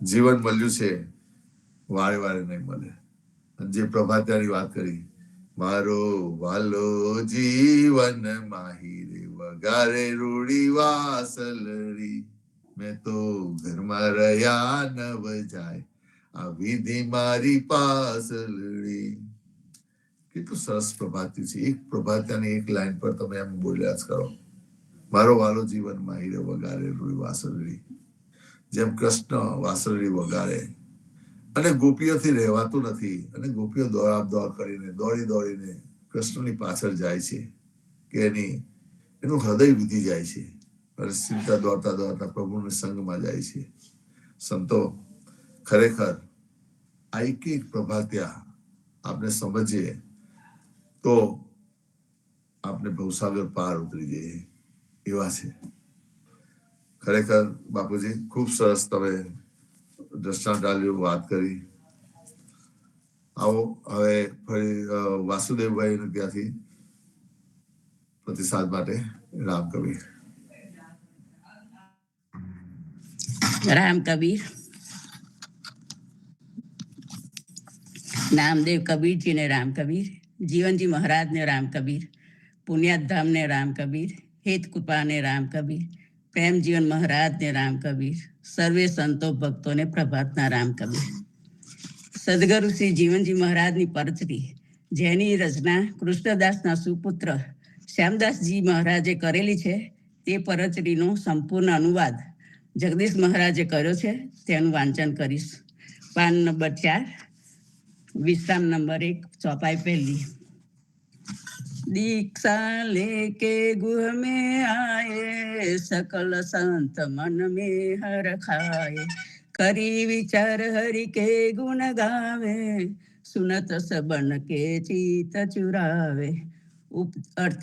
જીવન મળ્યું છે, વારે વારે નહીં મળે. જે પ્રભાત્યાની વાત કરી, મારો વાલો જીવન માહી રે વગારે રૂડી વાસલરી, મેં તો ઘરમાં રહ્યા નવ જાય, આ વિધિ મારી પાસલડી. કેટલું સરસ પ્રભાત્યું છે. એક પ્રભાત્યાની એક લાઈન પર તમે એમ બોલ્યા જ કરો, મારો વાલો જીવન માહી રે વગારે રૂડી વાસલડી. જેમ કૃષ્ણ વાસલડી વગારે અને ગોપીઓથી રહેવાતું નથી, અને ગોપીઓ દોડ કરીને દોડી દોડીને કૃષ્ણની પાછળ જાય છે કે એનું હૃદય વિધી જાય છે, અને સીધા દોડતા દોડતા પ્રભુના સંગમાં જાય છે. સંતો ખરેખર આ એક પ્રભાત્યા આપણે સમજીએ તો આપણે ભવસાગર પાર ઉતરી જઈએ એવા છે. ખરેખર બાપુજી ખૂબ સરસ તમે દ્રષ્ટાંત આપ્યું, વાત કરી. આવો હવે ફરી વાસુદેવભાઈ ત્યાંથી પ્રતિસાદ માટે રામ કબીર. રામ કબીર. નામદેવ કબીરજી ને રામ કબીર, જીવનજી મહારાજ ને રામ કબીર, પુણ્યાધામ ને રામ કબીર, હેત કૃપા ને રામ કબીર, પ્રેમ જીવન મહારાજ ને રામ કબીર, સર્વે સંતો ભક્તોને પ્રભાતના રામ કબીર. સદગુરુ શ્રી જીવનજી મહારાજની પરચરી, જેની રચના કૃષ્ણદાસના સુપુત્ર શ્યામદાસજી મહારાજે કરેલી છે, તે પરચરીનો સંપૂર્ણ અનુવાદ જગદીશ મહારાજે કર્યો છે. તેનું વાંચન કરીશ. પાન નંબર 4, विश्राम नंबर 1, चौपाई पहली. दीक्षा लेके गुह में आए, सकल संत मन में हर खाए, करी विचार हरि के गुण गावे, सुनत सबन के चीत चुरावे. अर्थ,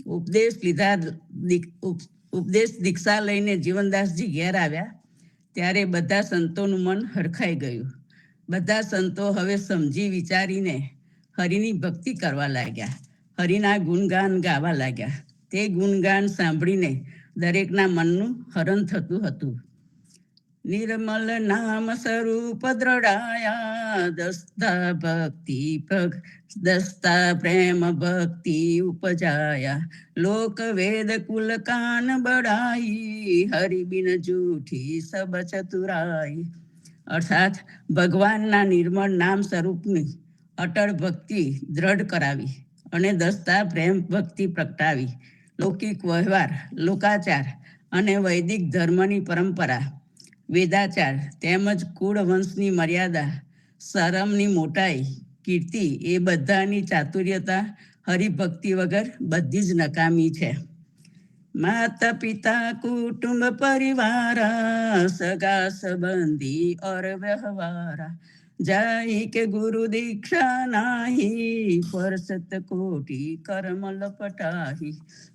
ઉપદેશ લીધા ઉપદેશ દીક્ષા લઈને જીવનદાસજી ઘેર આવ્યા ત્યારે બધા સંતોનું મન હરખાઈ ગયું. બધા સંતો હવે સમજી વિચારીને હરિની ભક્તિ કરવા લાગ્યા, હરિના ગુણગાન ગાવા લાગ્યા. તે ગુણગાન સાંભળીને દરેકના મનનું હરણ થતું હતું. નિર્મલ નામ સ્વરૂપ દ્રઢાયા, દસ્તા ભક્તિ દસ્તા પ્રેમ ભક્તિ ઉપજાયા, લોક વેદ કુલ કાન બઢાઈ, હરિ બિન જૂઠી સબ ચતુરાઈ. અર્થાત ભગવાનના નિર્મળ નામ સ્વરૂપની અટળ ભક્તિ દ્રઢ કરાવી અને દસતા પ્રેમ ભક્તિ પ્રગટાવી. લૌકિક વ્યવહાર, લોકાચાર અને વૈદિક ધર્મની પરંપરા, વેદાચાર તેમજ કુળ વંશની મર્યાદા, શરમની મોટાઈ, કીર્તિ એ બધાની ચાતુર્યતા હરિભક્તિ વગર બધી જ નકામી છે. માતા પિતા કુટુંબ પરિવારા, સગા સંબંધી और व्यवहारा, जाई के गुरु दीक्षा नाही, परसत कोटि कर्म लपटाही.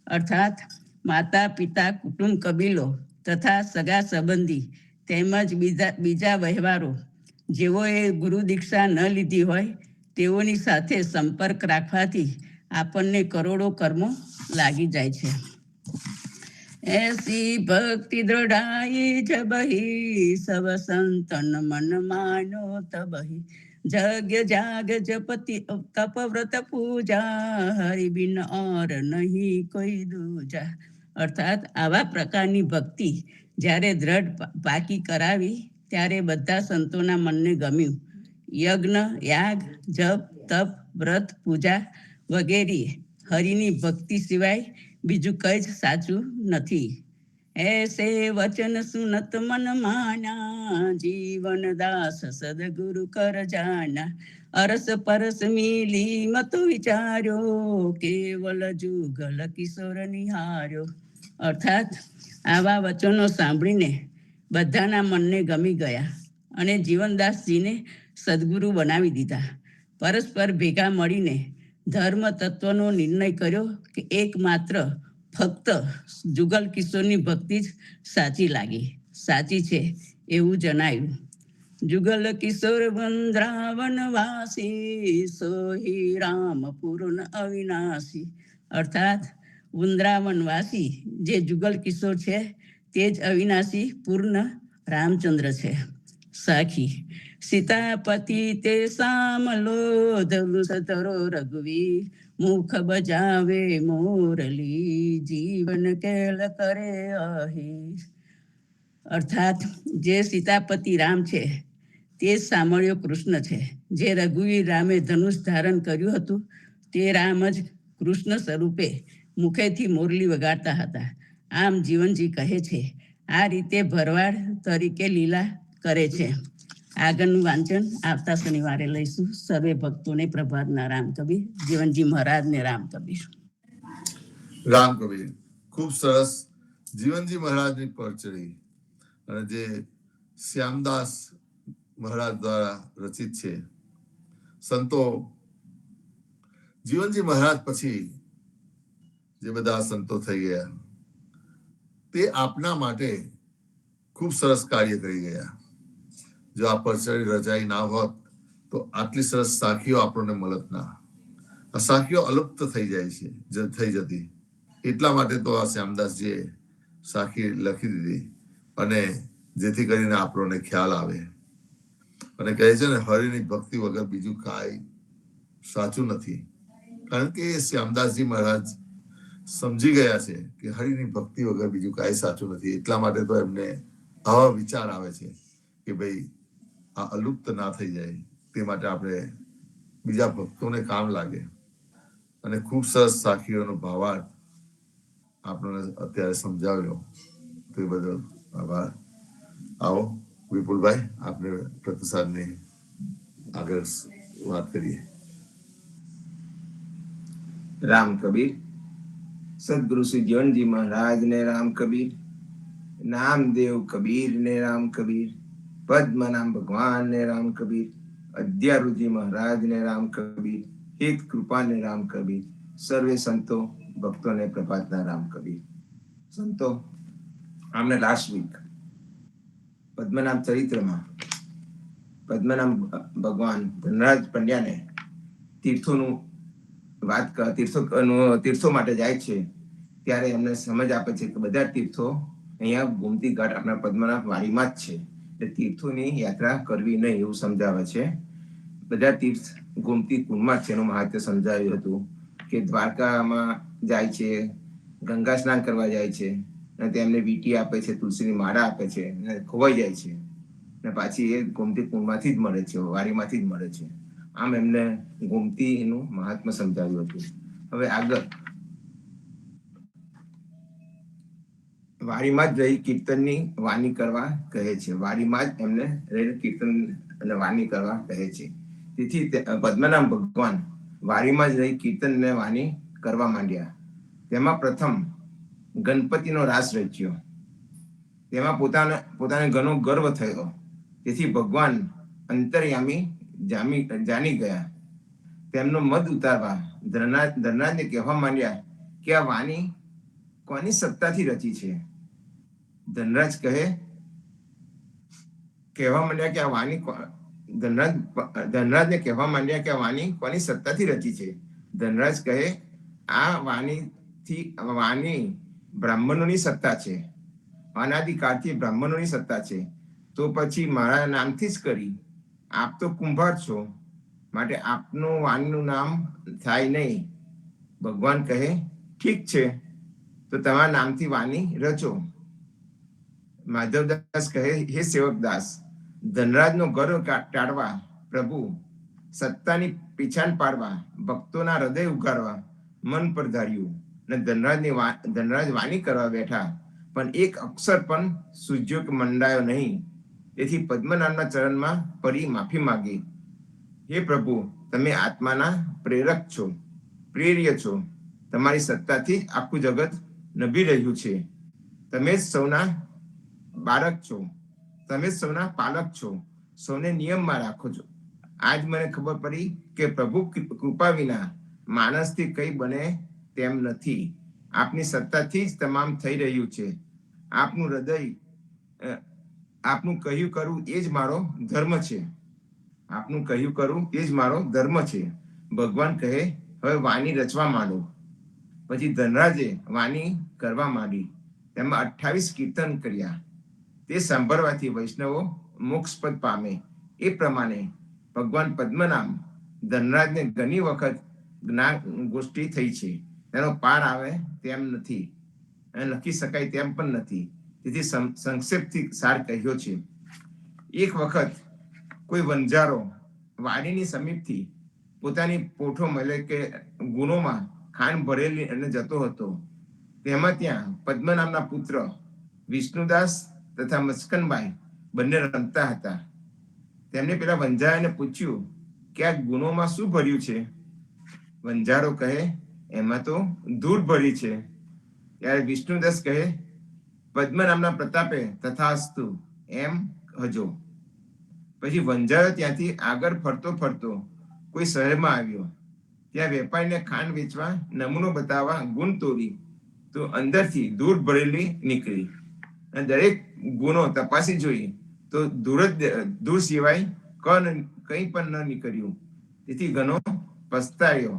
અર્થાત માતા પિતા કુટુંબ કબીલો તથા સગા સંબંધી તેમજ બીજા વ્યવહારો જેઓએ ગુરુ દીક્ષા ન લીધી હોય તેઓની સાથે સંપર્ક રાખવાથી આપણને કરોડો કર્મો લાગી જાય છે. ऐसी भक्ति दृढ़ाई जबहि, सब संतन मन मानो तबहि, जग जाग जपति तप व्रत पूजा, हरि बिन और नहीं કોઈ દૂજા. અર્થાત આવા પ્રકારની ભક્તિ જ્યારે દ્રઢ પાકી કરાવી ત્યારે બધા સંતોના મનને ગમ્યું. યજ્ઞ, યાગ, જપ, તપ, વ્રત, પૂજા વગેરે હરિની ભક્તિ સિવાય બીજું કઈ જ સાચું નથી. એસે વચન સુનત મન માના, જીવન દાસ સદગુરુ કર જાના, અરસ પરસ મિલી મત વિચાર્યો, કેવલ જુગલ કિશોર નિહાર્યો. અર્થાત આવા વચનો સાંભળીને બધાના મનને ગમી ગયા અને જીવનદાસજીને સદગુરુ બનાવી દીધા. પરસ્પર ભેગા મળીને ધર્મ તત્વનો નિર્ણય કર્યો કે એકમાત્ર ફક્ત જુગલ કિશોરની ભક્તિ જ સાચી છે એવું જણાયું. જુગલ કિશોર વૃંદાવન વાસી, સોહી રામ પૂર્ણ અવિનાશી. અર્થાત વૃંદાવન વાસી જે જુગલ કિશોર છે તે જ અવિનાશી પૂર્ણ રામચંદ્ર છે. સાખી સીતાપતિ તે સામલો, ધરો રઘુવીર મુખ બજાવે મોરલી, જીવન કેલ કરે અહીર. અર્થાત જે સીતાપતિ રામ છે તે સામળ્યો કૃષ્ણ છે. જે રઘુવીર રામે ધનુષ ધારણ કર્યું હતું તે રામ જ કૃષ્ણ સ્વરૂપે મુખેથી મોરલી વગાડતા હતા. આમ જીવનજી કહે છે આ રીતે ભરવાડ તરીકે લીલા કરે છે. આગળનું વાંચન આવતા શનિવારે લઈશું. સર્વે ભક્તોને પ્રભાતના રામ કબીર. જીવનજી મહારાજને રામ કબીર. રામ કબીર ખૂબ સરસ. જીવનજી મહારાજની પરચરી અને જે શ્યામદાસ મહારાજ દ્વારા રચિત છે. સંતો જીવનજી મહારાજ પછી જે બધા સંતો થઈ ગયા તે આપના માટે ખૂબ સરસ કાર્ય કરી ગયા. જો આ પરચરી રચાઈ ના હોત તો આટલી સરસ સાખીઓ આપણને મળત ના. આ સાખીઓ અલુપ્ત થઈ જાય છે, થઈ જતી. એટલા માટે તો આ શ્યામદાસજીએ સાખી લખી દીધી, અને જેથી કરીને આપણને ખ્યાલ આવે. અને કહે છે ને, હરિની ભક્તિ વગર બીજું કાંઈ સાચું નથી. કારણ કે શ્યામદાસજી મહારાજ સમજી ગયા છે કે હરિની ભક્તિ વગર બીજું કાંઈ સાચું નથી. એટલા માટે તો એમને આવા વિચાર આવે છે કે ભાઈ આ અલુપ્ત ના થઈ જાય, તે માટે આપણે બીજા ભક્તોને કામ લાગે. અને ખૂબ સરસ સાખીઓનો ભાવાર્થ આપણને અત્યારે સમજાવ્યો, તે બદલ આભાર. આવો વિપુલભાઈ, આપણે પ્રતિસાદની આગળ વાત કરીએ. રામ કબીર. સદગુરુ શ્રી જીવનજી મહારાજ ને રામ કબીર, નામદેવ કબીર ને રામ કબીર, પદ્મનામ ભગવાન ને રામ કબીર, અદ્યારુજી મહારાજ ને રામ કબીર, હિત કૃપા ને રામ કબીર, સર્વે સંતો ભક્તોને પ્રભાતના રામ કબીર. સંતો, આમને લાસ્ટ વીક પદ્મનામ ચરિત્રમાં પદ્મનામ ભગવાન ધનરાજ પંડ્યાને તીર્થોનું તીર્થો માટે જાય છે, ત્યારે એમને સમજ આપે છે કે બધા તીર્થો અહીંયા ગોમતી ઘાટ આપણા પદ્મનાભ વાડીમાં જ છે, એટલે તીર્થોની યાત્રા કરવી નહીં એવું સમજાવે છે. બધા તીર્થ ગોમતી કુંડમાં જ છે એનું મહાત્મ્ય સમજાવ્યું હતું કે દ્વારકામાં જાય છે, ગંગા સ્નાન કરવા જાય છે, અને તેમને વીંટી આપે છે, તુલસીની માળા આપે છે, અને ખોવાઈ જાય છે, અને પાછી એ ગોમતી કુંડમાંથી જ મળે છે, વાડીમાંથી જ મળે છે. આમ એમને ગોમતીનું મહાત્મ્ય સમજાવ્યું હતું. હવે આગળ વાડીમાં જ રહી કીર્તનની વાણી કરવા કહે છે. વાડીમાં જ એમને રહી કીર્તન અને વાણી કરવા કહે છે. તેથી પદ્મનામ ભગવાન વાડીમાં જ રહી કીર્તન અને વાણી કરવા માંડ્યા. તેમાં પ્રથમ ગણપતિનો રાસ રચ્યો. તેમાં પોતાને ઘણો ગર્વ થયો. તેથી ભગવાન અંતર્યામી જાણી ગયા. તેમનો મત ઉતારવા ધનરાજને કહેવા માંડ્યા કે આ વાણી કોની સત્તાથી રચી છે. ધનરાજ કહેવા માંડ્યા કે આ વાણી ધનરાજને કહેવા માંડ્યા કે આ વાણી કોની સત્તાથી રચી છે. ધનરાજ કહે, આ વાણી બ્રાહ્મણોની સત્તા છે, અનાદિકાળથી બ્રાહ્મણોની સત્તા છે, તો પછી મારા નામથી જ કરી. આપ તો કુંભાર છો, માટે આપનું વાણીનું નામ થાય નહીં. ભગવાન કહે, ઠીક છે, તો તમારા નામથી વાણી રચો. માધવદાસ કહે, હે સેવકદાસ, ધનરાજનો ગર્વ ટાળવા, પ્રભુ સત્તાની પીછાણ પાડવા, ભક્તોના હૃદય ઉગાડવા મન પર ધાર્યું, અને ધનરાજ વાણી કરવા બેઠા, પણ એક અક્ષર પણ સૂઝ્યો કે મંડાયો નહીં. તેથી પદ્મનાભના ચરણમાં પડી માફી માંગી. હે પ્રભુ, તમે આત્માના પ્રેરક છો, પ્રેર્ય છો. તમારી સત્તાથી જ આખું જગત નભી રહ્યું છે. તમે જ સૌના બાળક છો, તમે જ સૌના પાલક છો, સૌને નિયમમાં રાખો છો. આજ મને ખબર પડી કે પ્રભુ કૃપા વિના માણસથી કઈ બને તેમ નથી. આપની સત્તાથી જ તમામ થઈ રહ્યું છે. આપનું હૃદય આપનું કહ્યું કરવું એ જ મારો ધર્મ છે. આપનું કહ્યું કરવું એ જ મારો ધર્મ છે. ભગવાન કહે, હવે વાણી રચવા માંડો. પછી ધનરાજે વાણી કરવા માંડી. તેમાં 28 કીર્તન કર્યા. તે સાંભળવાથી વૈષ્ણવો મોક્ષપદ પામે. એ પ્રમાણે ભગવાન પદ્મનામ ધનરાજને ઘણી વખત જ્ઞાન ગોષ્ઠી થઈ છે. તેનો પાર આવે તેમ નથી, અને લખી શકાય તેમ પણ નથી. તેથી સંક્ષેપથી સાર કહ્યો છે. એક વખત કોઈ વંજારો વાડીની સમીપથી પોતાની પોઠો મળે કે ગુણોમાં ખાંડ ભરેલી અને જતો હતો. તેમાં ત્યાં પદ્મનામના પુત્ર વિષ્ણુદાસ તથા મસ્કનબાઈ બંને રમતા હતા. તેમને પેલા વંજારાને પૂછ્યું કે આ ગુણોમાં શું ભર્યું છે. વંજારો કહે, એમાં તો ધૂળ ભરી છે. ત્યારે વિષ્ણુદાસ કહે, પદ્મનામના પ્રતાપે તથાસ્તુ એમ હજો. પછી વંજારો ત્યાંથી આગળ ફરતો કોઈ શહેરમાં આવ્યો. ત્યાં વેપારીને ખાંડ વેચવા નમૂનો બતાવવા ગુણ તોડી તો અંદરથી ધૂળ ભરેલી નીકળી. અને દરેક ગુનો તપાસી જોઈ તો ધૂળ સિવાય કંઈ પણ ન નીકળ્યું. તેથી ઘણો પસ્તાયો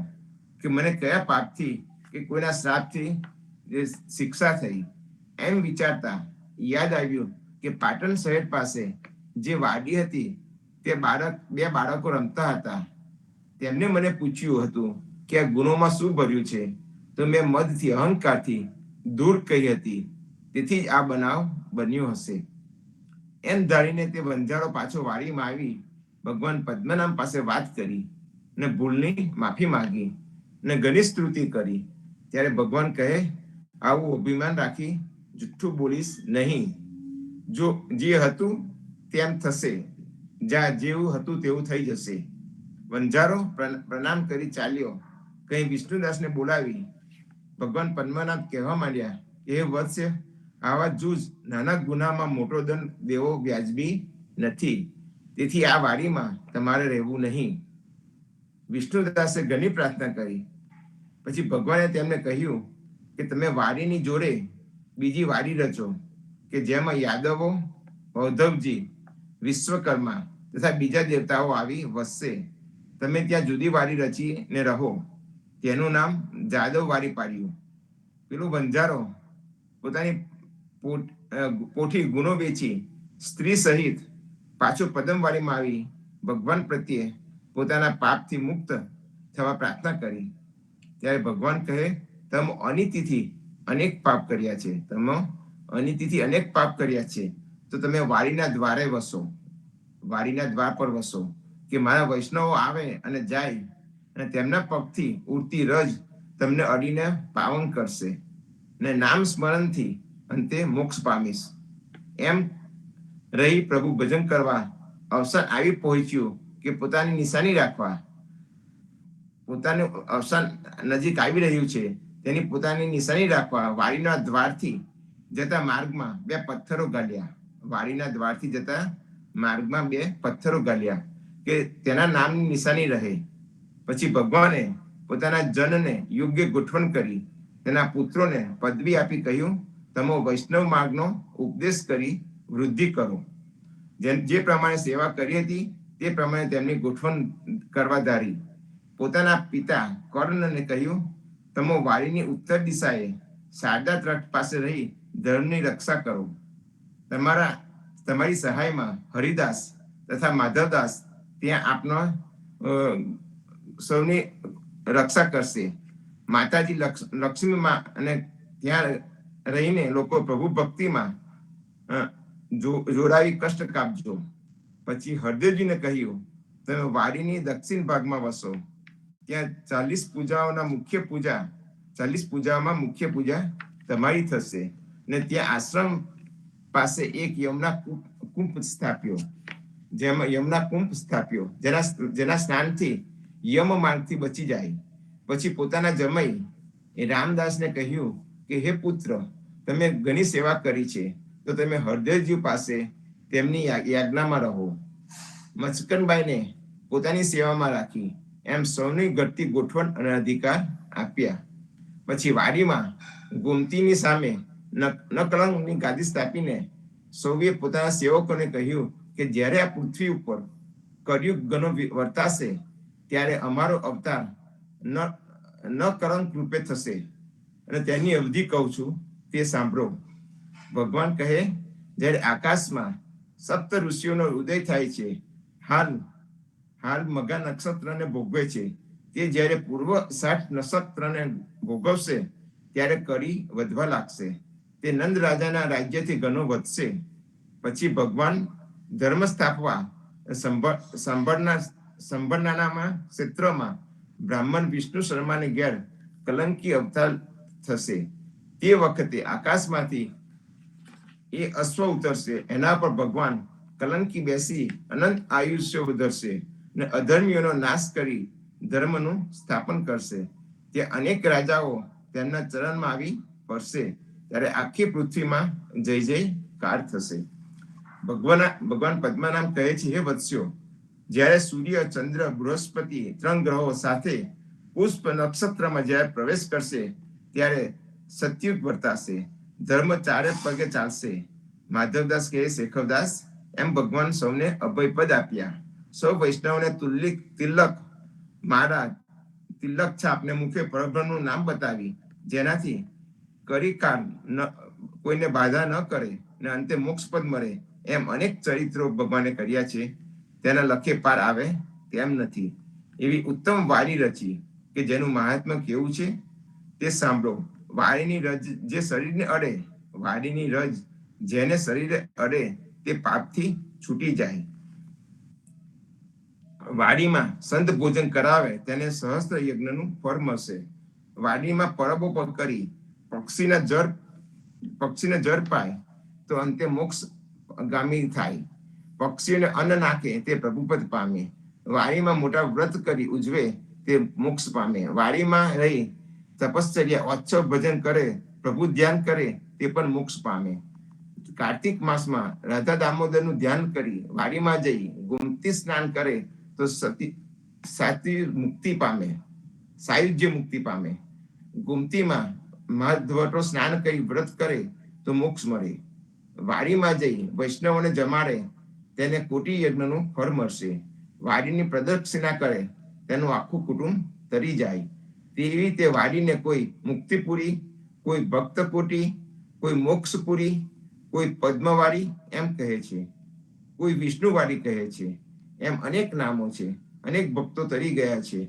કે મને કયા પાપથી કે કોઈના શ્રાપથી શિક્ષા થઈ. એમ વિચારતા યાદ આવ્યું કે પાટણ શહેર પાસે જે વાડી હતી તે બે બાળકો રમતા હતા. તેમને મને પૂછ્યું હતું કે આ ગુનોમાં શું ભર્યું છે, તો મેં મદથી અહંકારથી દૂર કહી હતી. તેથી જ આ બનાવ બન્યો હશે. એમ ધારીને તે વંજારો પાછો વાડીમાં આવી ભગવાન પદ્મનાભ પાસે વાત કરી ને ભૂલની માફી માંગી ને ઘણી સ્તુતિ કરી. ત્યારે ભગવાન કહે, આવું અભિમાન રાખી જુઠ્ઠું બોલીશ નહીં. જો જે હતું તેમ થશે, જેવું હતું તેવું થઈ જશે. વંજારો પ્રણામ કરી ચાલ્યો. કઈ વિષ્ણુદાસને બોલાવી ભગવાન પદ્મનાભ કહેવા માંડ્યા, એ વત્સ, આવા જૂજ નાના ગુનામાં મોટો દંડ દેવો વ્યાજબી નથી. તેથી આ વાડીમાં તમારે રહેવું નહીં. વિષ્ણુદાસે ઘણી પ્રાર્થના કરી. પછી ભગવાને તેમને કહ્યું કે તમે વાડીની જોડે બીજી વાડી રચો કે જેમાં યાદવો, વૌધવજી, વિશ્વકર્મા તથા બીજા દેવતાઓ આવી વસશે. તમે ત્યાં જુદી વાડી રચીને રહો. તેનું નામ જાદવ વાડી પાડ્યું. પેલું બંજારો પોતાની પોઠી ગુનો વેચી સ્ત્રી સહિત પાછો પદમવાડીમાં આવી ભગવાન પ્રત્યે પોતાના પાપથી મુક્ત થવા પ્રાર્થના કરી. ત્યારે ભગવાન કહે, તમે અનિતિથી અનેક પાપ કર્યા છે. તો તમે વાડીના દ્વારે વસો, વાડીના દ્વાર પર વસો કે મારા વૈષ્ણવો આવે અને જાય અને તેમના પગથી ઉડતી રજ તમને અડીને પાવન કરશે ને નામ સ્મરણથી અંતે મોક્ષ પામીશ. એમ રહી પ્રભુ ભજન કરવા અવસાન આવી પહોંચ્યું કે પોતાની નિશાની રાખવા, પોતાનું અવસાન નજીક આવી રહ્યું છે તેની પોતાની નિશાની રાખવા વાડીના દ્વારથી જતા માર્ગમાં બે પથ્થરો ગાળ્યા. વાડીના દ્વારથી જતા માર્ગમાં બે પથ્થરો ગાળ્યા કે તેના નામની નિશાની રહે. પછી ભગવાને પોતાના જનને યોગ્ય ગોઠવણ કરી તેના પુત્રોને પદવી આપી કહ્યું, તમે વૈષ્ણવ માર્ગનો ઉપદેશ કરી વૃદ્ધિ કરો. જે પ્રમાણે સેવા કરી હતી તે પ્રમાણે તેમની ગોઠવણ કરવા ધારી. પોતાના પિતા કર્ણને કહ્યું, તમે વાડીની ઉત્તર દિશાએ શારદા તટ પાસે રહી ધર્મની રક્ષા કરો. તમારી સહાયમાં હરિદાસ તથા માધવદાસ ત્યાં આપનો સૌની રક્ષા કરશે. માતાજી લક્ષ્મીમાં અને ત્યાં રહીને લોકો પ્રભુ ભક્તિમાં જોડાવી કષ્ટ કાપજો. પછી હરદેવજીને કહ્યું, તમે વાડીની દક્ષિણ ભાગમાં વસો. ત્યાં 40 પૂજાઓમાં મુખ્ય પૂજા તમારી થશે ને ત્યાં આશ્રમ પાસે એક યમુના કુંભ સ્થાપ્યો, જેના સ્નાનથી યમ માર્ગથી બચી જાય. પછી પોતાના જમાઈ રામદાસને કહ્યું કે હે પુત્ર, તમે ઘણી સેવા કરી છે તો તમે હરદેવજી પાસે તેમની યાજ્ઞામાં રહો. મચકનબાઈને પોતાની સેવામાં રાખી એમ સૌની ઘટતી ગોઠવણ અને અધિકાર આપ્યા. પછી વાડીમાં ગોમતીની સામે નકલંગની ગાદી સ્થાપીને સૌએ પોતાના સેવકોને કહ્યું કે જ્યારે આ પૃથ્વી ઉપર કળિયુગ ઘણો વર્તાશે ત્યારે અમારો અવતાર ન કલંક રૂપે થશે અને તેની અવધિ કહું છું તે સાંભળો. ભગવાન કહે, જ્યારે આકાશમાં સપ્ત ઋષિઓનો ઉદય થાય છે, હાલ મગા નક્ષત્રને ભોગવે છે, તે જ્યારે પૂર્વ 60 નક્ષત્રને ભોગવશે ત્યારે કળી વધવા લાગશે. તે નંદ રાજાના રાજ્યથી ઘણો વધશે. પછી ભગવાન ધર્મ સ્થાપવા સંભળનામાં ક્ષેત્રમાં બ્રાહ્મણ વિષ્ણુ શર્માને ઘેર કલંકી અવતાર થશે. તે વખતે આકાશમાંથી એ અશ્વ ઉતરશે. એના પર ભગવાન કલંકી બેસી અનંત આયુષ્ય વધારશે ને અધર્મીઓનો નાશ કરી ધર્મનું સ્થાપન કરશે. તે અનેક રાજાઓ તેમના ચરણમાં આવી પડશે. ત્યારે આખી પૃથ્વીમાં જય જયકાર થશે. ભગવાન પદ્મનાભ કહે છે, હે વત્સ્યો, જ્યારે સૂર્ય, ચંદ્ર, બૃહસ્પતિ 3 ગ્રહો સાથે પુષ્પ નક્ષત્રમાં જ્યારે પ્રવેશ કરશે ત્યારે સત્યુગ વર્તાશે, ધર્મ ચારે પગે ચાલશે. માધવદાસ કહે શેખવદાસ, એમ ભગવાન સૌને અભયપદ આપ્યા. સૌ વૈષ્ણવને તિલક મારા તિલક છાપને મુખે પરબ્રહ્મનું નામ બતાવી, જેનાથી કરીકાર કોઈને બાધા ન કરે ને અંતે મોક્ષપદ મળે. એમ અનેક ચરિત્રો ભગવાને કર્યા છે, તેના લખે પાર આવે તેમ નથી. એવી ઉત્તમ વાણી રચી કે જેનું મહાત્મ્ય કેવું છે તે સાંભળો. વાણીની રજ જે શરીરને અડે, વાણીની રજ જેને શરીરે અડે તે પાપથી છૂટી જાય. વાડીમાં સંત ભોજન કરાવે તેને સહસ્ત્ર યજ્ઞનું ફળ મળશે. વાડીમાં પરબો કરી પક્ષીને જળ પાય તો અંતે મોક્ષ ગામી થાય. પક્ષીઓને અન્ન નાખે તે પ્રભુપદ પામે. વાડીમાં મોટા વ્રત કરી ઉજવે તે મોક્ષ પામે. વાડીમાં રહી તપશ્ચર્યા ઓચ્છવ ભજન કરે, પ્રભુ ધ્યાન કરે તે પણ મોક્ષ પામે. કાર્તિક માસમાં રાધા દામોદરનું ધ્યાન કરી વાડીમાં જઈ ગોમતી સ્નાન કરે તો સાત્વિક મુક્તિ પામે, સાયુજ્ય મુક્તિ પામે. ગોમતીમાં મહાધ્વટો સ્નાન કરી વ્રત કરે તો મોક્ષ મળે. વાડીમાં જઈ વૈષ્ણવોને જમાડે તેને કોટી યજ્ઞનું ફળ મળશે. વાડીની પ્રદક્ષિણા કરે તેનું આખું કુટુંબ તરી જાય. તેવી તે વાડીને કોઈ મુક્તિપુરી, કોઈ ભક્તકોટી, કોઈ મોક્ષપુરી, કોઈ પદ્મવાડી એમ કહે છે, કોઈ વિષ્ણુવાડી કહે છે. એમ અનેક નામો છે. અનેક ભક્તો તરી ગયા છે.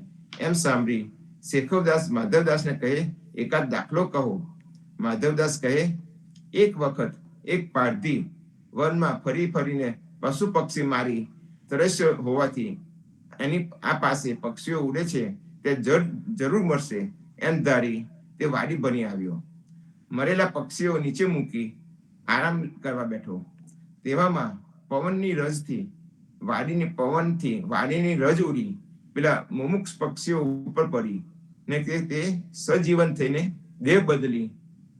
એમ સાંભળી શેખવદાસ માધવદાસને કહે, એકાદ દાખલો કહો. માધવદાસ કહે, એક વખત એક પારધી વનમાં ફરીને પશુ પક્ષી મારી તરસ્યો હોવાથી એની આ પાસે પક્ષીઓ ઉડે છે તે જરૂર મળશે એમ ધારી તે વાડી બની આવ્યો. મરેલા પક્ષીઓ નીચે મૂકી આરામ કરવા બેઠો. તેવામાં પવનની રજથી વાડીની રજ ઉડી પેલા મુમુક્ષ પક્ષીઓ ઉપર પડી ને તે સજીવન થઈને દેહ બદલી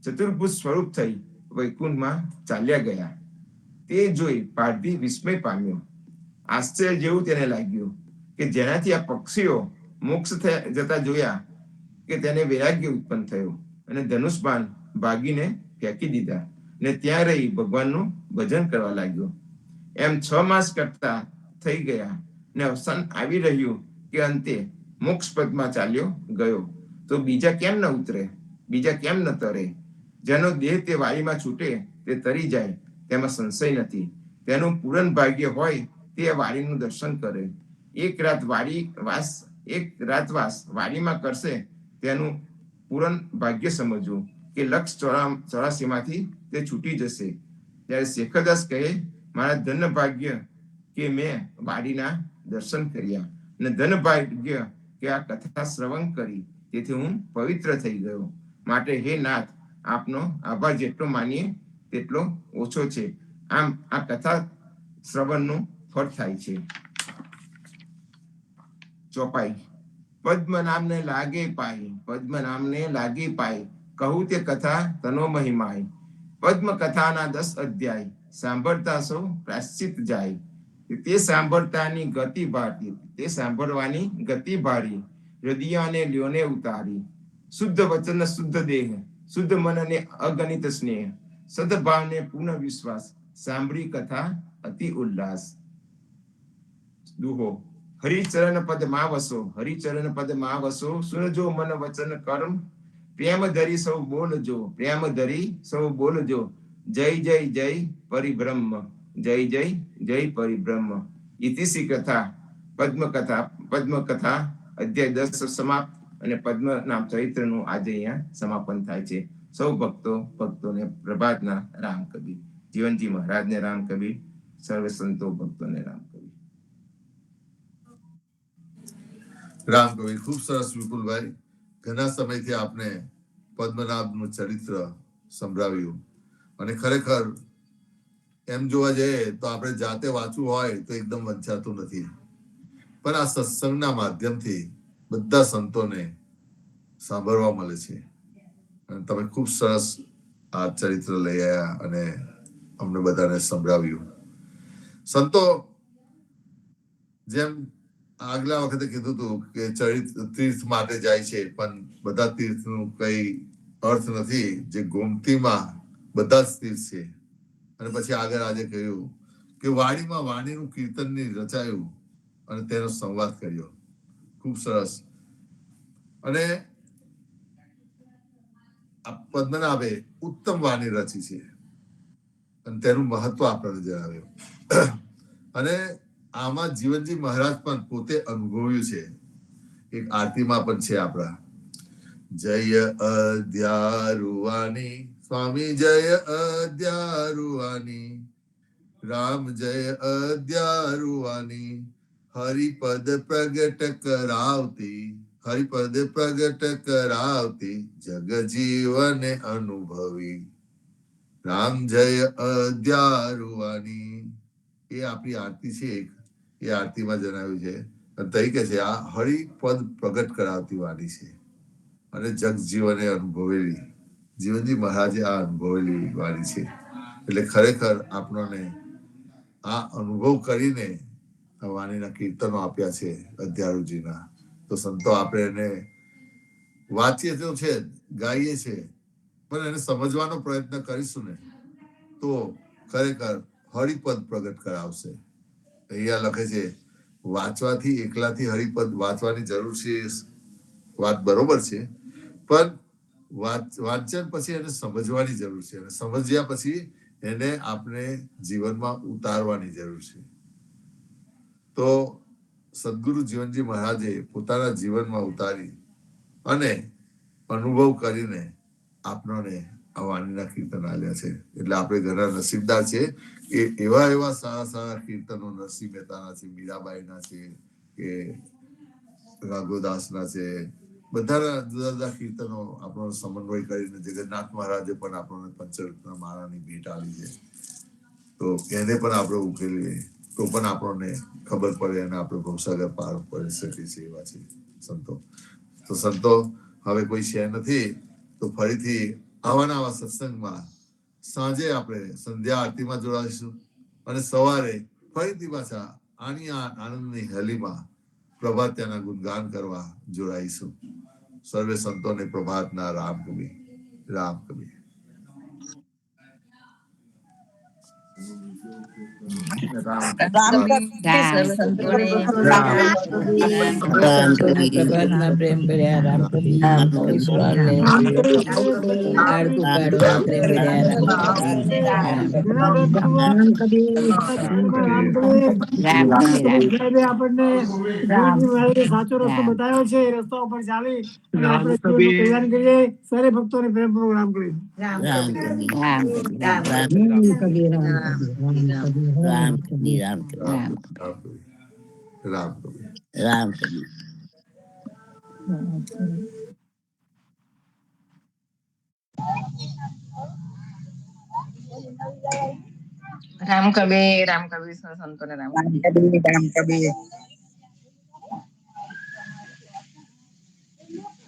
ચતુર્ભુજ સ્વરૂપ થઈ વૈકુંઠમાં ચાલ્યા ગયા. તે જોઈ પારધી વિસ્મય પામ્યો. આશ્ચર્ય જેવું તેને લાગ્યું કે જેનાથી આ પક્ષીઓ મોક્ષ જતા જોયા કે તેને વૈરાગ્ય ઉત્પન્ન થયું અને ધનુષબાણ ભાગીને ફેંકી દીધા ને ત્યાં રહી ભગવાનનું ભજન કરવા લાગ્યો. એમ 6 માસ કરતા થઈ ગયા ને અવસાન આવી રહ્યું કે અંતે મોક્ષ પદમાં ચાલ્યો ગયો. તો બીજા કેમ ન ઉતરે, બીજા કેમ ન તરે? જેનો દેહ તે વાડીમાં છૂટે તે તરી જાય તેમાં સંશય નથી. તેનું પૂરણ ભાગ્ય હોય તે વાડીનું દર્શન કરે. એક રાત વાસ વાડીમાં કરશે તેનું પૂરણ ભાગ્ય સમજવું કે લક્ષ 84 માંથી તે છૂટી જશે. ત્યારે શેખરદાસ કહે, મારા ધન ભાગ્ય કે મેં વાડીના દર્શન કર્યા અને ધન ભાગ્ય કે આ કથા શ્રવણ કરી, તેથી હું પવિત્ર થઈ ગયો. માટે હે નાથ, આપનો આભાર જેટલો માનીએ તેટલો ઓછો છે. આમ આ કથા શ્રવણનું ફળ થાય છે. ચોપાઈ. પદ્મ નામને લાગે પાય, પદ્મ નામને લાગી પાય, કહું તે કથા તનો મહિમાય. પદ્મ કથાના 10 અધ્યાય સાંભળતા સૌ પ્રાશ્ચિત જાય. તે સાંભળતાની ગતિ ભારી, તે સાંભળવાની ગતિ ભારી, હૃદયને લ્યોને ઉતારી. શુદ્ધ વચન શુદ્ધ દેહ, શુદ્ધ મનને અગણિત સ્નેહ, સદભાવને પૂર્ણ વિશ્વાસ, સાંભળી કથા અતિ ઉલ્લાસ. દુહો. હરિચરણ પદ માં વસો, હરિચરણ પદ માં વસો, સુનજો મન વચન કર્મ, પ્રેમ ધરી સૌ બોલજો, પ્રેમ ધરી સૌ બોલજો. જય જય જય પરિબ્રહ્મ, જય જય જય પરિબ્રહ્મ. ઇતિશ્રી કથા પદ્મકથા અધ્યાય 10 સમાપ્ત અને પદ્મ નામ ચરિત્રનું આજે અહીંયા સમાપન થાય છે. સૌ ભક્તોને પ્રભાતના રામ કબીર. જીવનજી મહારાજને રામ કબીર, સર્વ સંતો ભક્તોને રામ કબીર. રામ કવિ ખૂબ સરસ વિપુલભાઈ. ઘણા સમયથી આપને પદ્મનાભનું ચરિત્ર સંભળાવ્યું અને ખરેખર એમ જોવા જઈએ તો આપણે જાતે વાંચવું હોય તો એકદમ વંચાતું નથી, પણ આ સત્સંગના માધ્યમથી બધા સંતોને સાંભળવા મળે છે. અને તમે ખૂબ સરસ આ ચરિત્ર લઈ આવ્યા અને અમને બધાને સંભળાવ્યું. સંતો જેમ આગલા વખતે કીધું હતું કે તીર્થ માટે જાય છે, પણ બધા તીર્થનું કઈ અર્થ નથી. જે ગોમતીમાં બધા જ તીર્થ છે. અને પછી આગળ આજે કહ્યું કે વાણીમાં વાણીનું કીર્તનની રચાયું અને તેનો સંવાદ કર્યો. ખૂબ સરસ. અને પદ્મનાભે ઉત્તમ વાણી રચી છે અને તેનું મહત્વ આપણને જણાવ્યું. અને આમાં જીવનજી મહારાજ પણ પોતે અનુભવ્યું છે. એક આરતીમાં પણ છે આપણા, જય અધ્યારુવાની સ્વામી, જય અધ્યારુવાની, રામ જય અધ્યારુવાની, હરિપદ પ્રગટ કરાવતી, હરિપદ પ્રગટ કરાવતી, જગ જીવને અનુભવી, રામ જય અધ્યારુવાની. એ આપણી આરતી છે. એ આરતીમાં જણાવ્યું છે. તરીકે છે આ હરિપદ પ્રગટ કરાવતી વાણી છે અને જગજીવને અનુભવેલી, જીવનજી મહારાજે આ અનુભવેલી વાણી છે. એટલે ખરેખર આપણને આ અનુભવ કરીને આ વાણીના કીર્તનો આપ્યા છે અધ્યારુજીના. તો સંતો આપણે એને વાંચીએ તો છે, ગાઈએ છે, પણ એને સમજવાનો પ્રયત્ન કરીશું ને તો ખરેખર હરિપદ પ્રગટ કરાવશે. અહીંયા લખે છે વાંચવાથી, એકલાથી હરિપદ વાંચવાની જરૂર છે, વાત બરોબર છે, પણ વાંચન પછી એને સમજવાની જરૂર છે અને સમજ્યા પછી એને આપણે જીવનમાં ઉતારવાની જરૂર છે. તો સદગુરુ જીવનજી મહારાજે પોતાના જીવનમાં ઉતારી અને અનુભવ કરીને આપણને આ વાણીના કીર્તન આલ્યા છે. એટલે આપણે ઘણા નસીબદાર છે કે એવા સારા સારા કીર્તનો નરસિંહ મહેતાના છે, મીરાબાઈના છે, કે રાઘોદાસના છે. બધાના જુદા જુદા કીર્તનો આપણો સમન્વય કરીને જગન્નાથ મહારાજે પણ આપણને પંચરત્ન માળાની ભેટ આપી છે. તો એને પણ આપણે ઉકેલીએ તો પણ આપણને ખબર પડે અને આપણે ભવસાગર પાર પડી શકીએ છીએ. એવા છે સંતો. તો સંતો, હવે કોઈ છે નથી તો ફરીથી આવા સત્સંગમાં સાંજે આપણે સંધ્યા આરતીમાં જોડાઈશું અને સવારે ફરીથી પાછા આની આનંદની હેલીમાં પ્રભાત્યાના ગુણગાન કરવા જોડાઈશું. સર્વે સંતોને પ્રભાતના રામ કવિ, રામ કવિ. સંતોને પ્રભાતના પ્રેમ ભર્યા રામ કવિ, ઈશ્વરને આળકું કાઢવા પ્રેમ ભર્યા રામ આપણને સાચો રસ્તો બતાવ્યો છે. એ રસ્તા ઉપર ચાલી અને આપણે કલ્યાણ કરીએ. સરે ભક્તોને પ્રેમ પૂર્વક રામ કવિ, રામ કવિ, રામ કવિ, રામ કવિ, રામ કવિ, રામ કવિ, રામ કવિ, રામ કવિ. રામ કબીર સંતોને રામ રામ કવિ.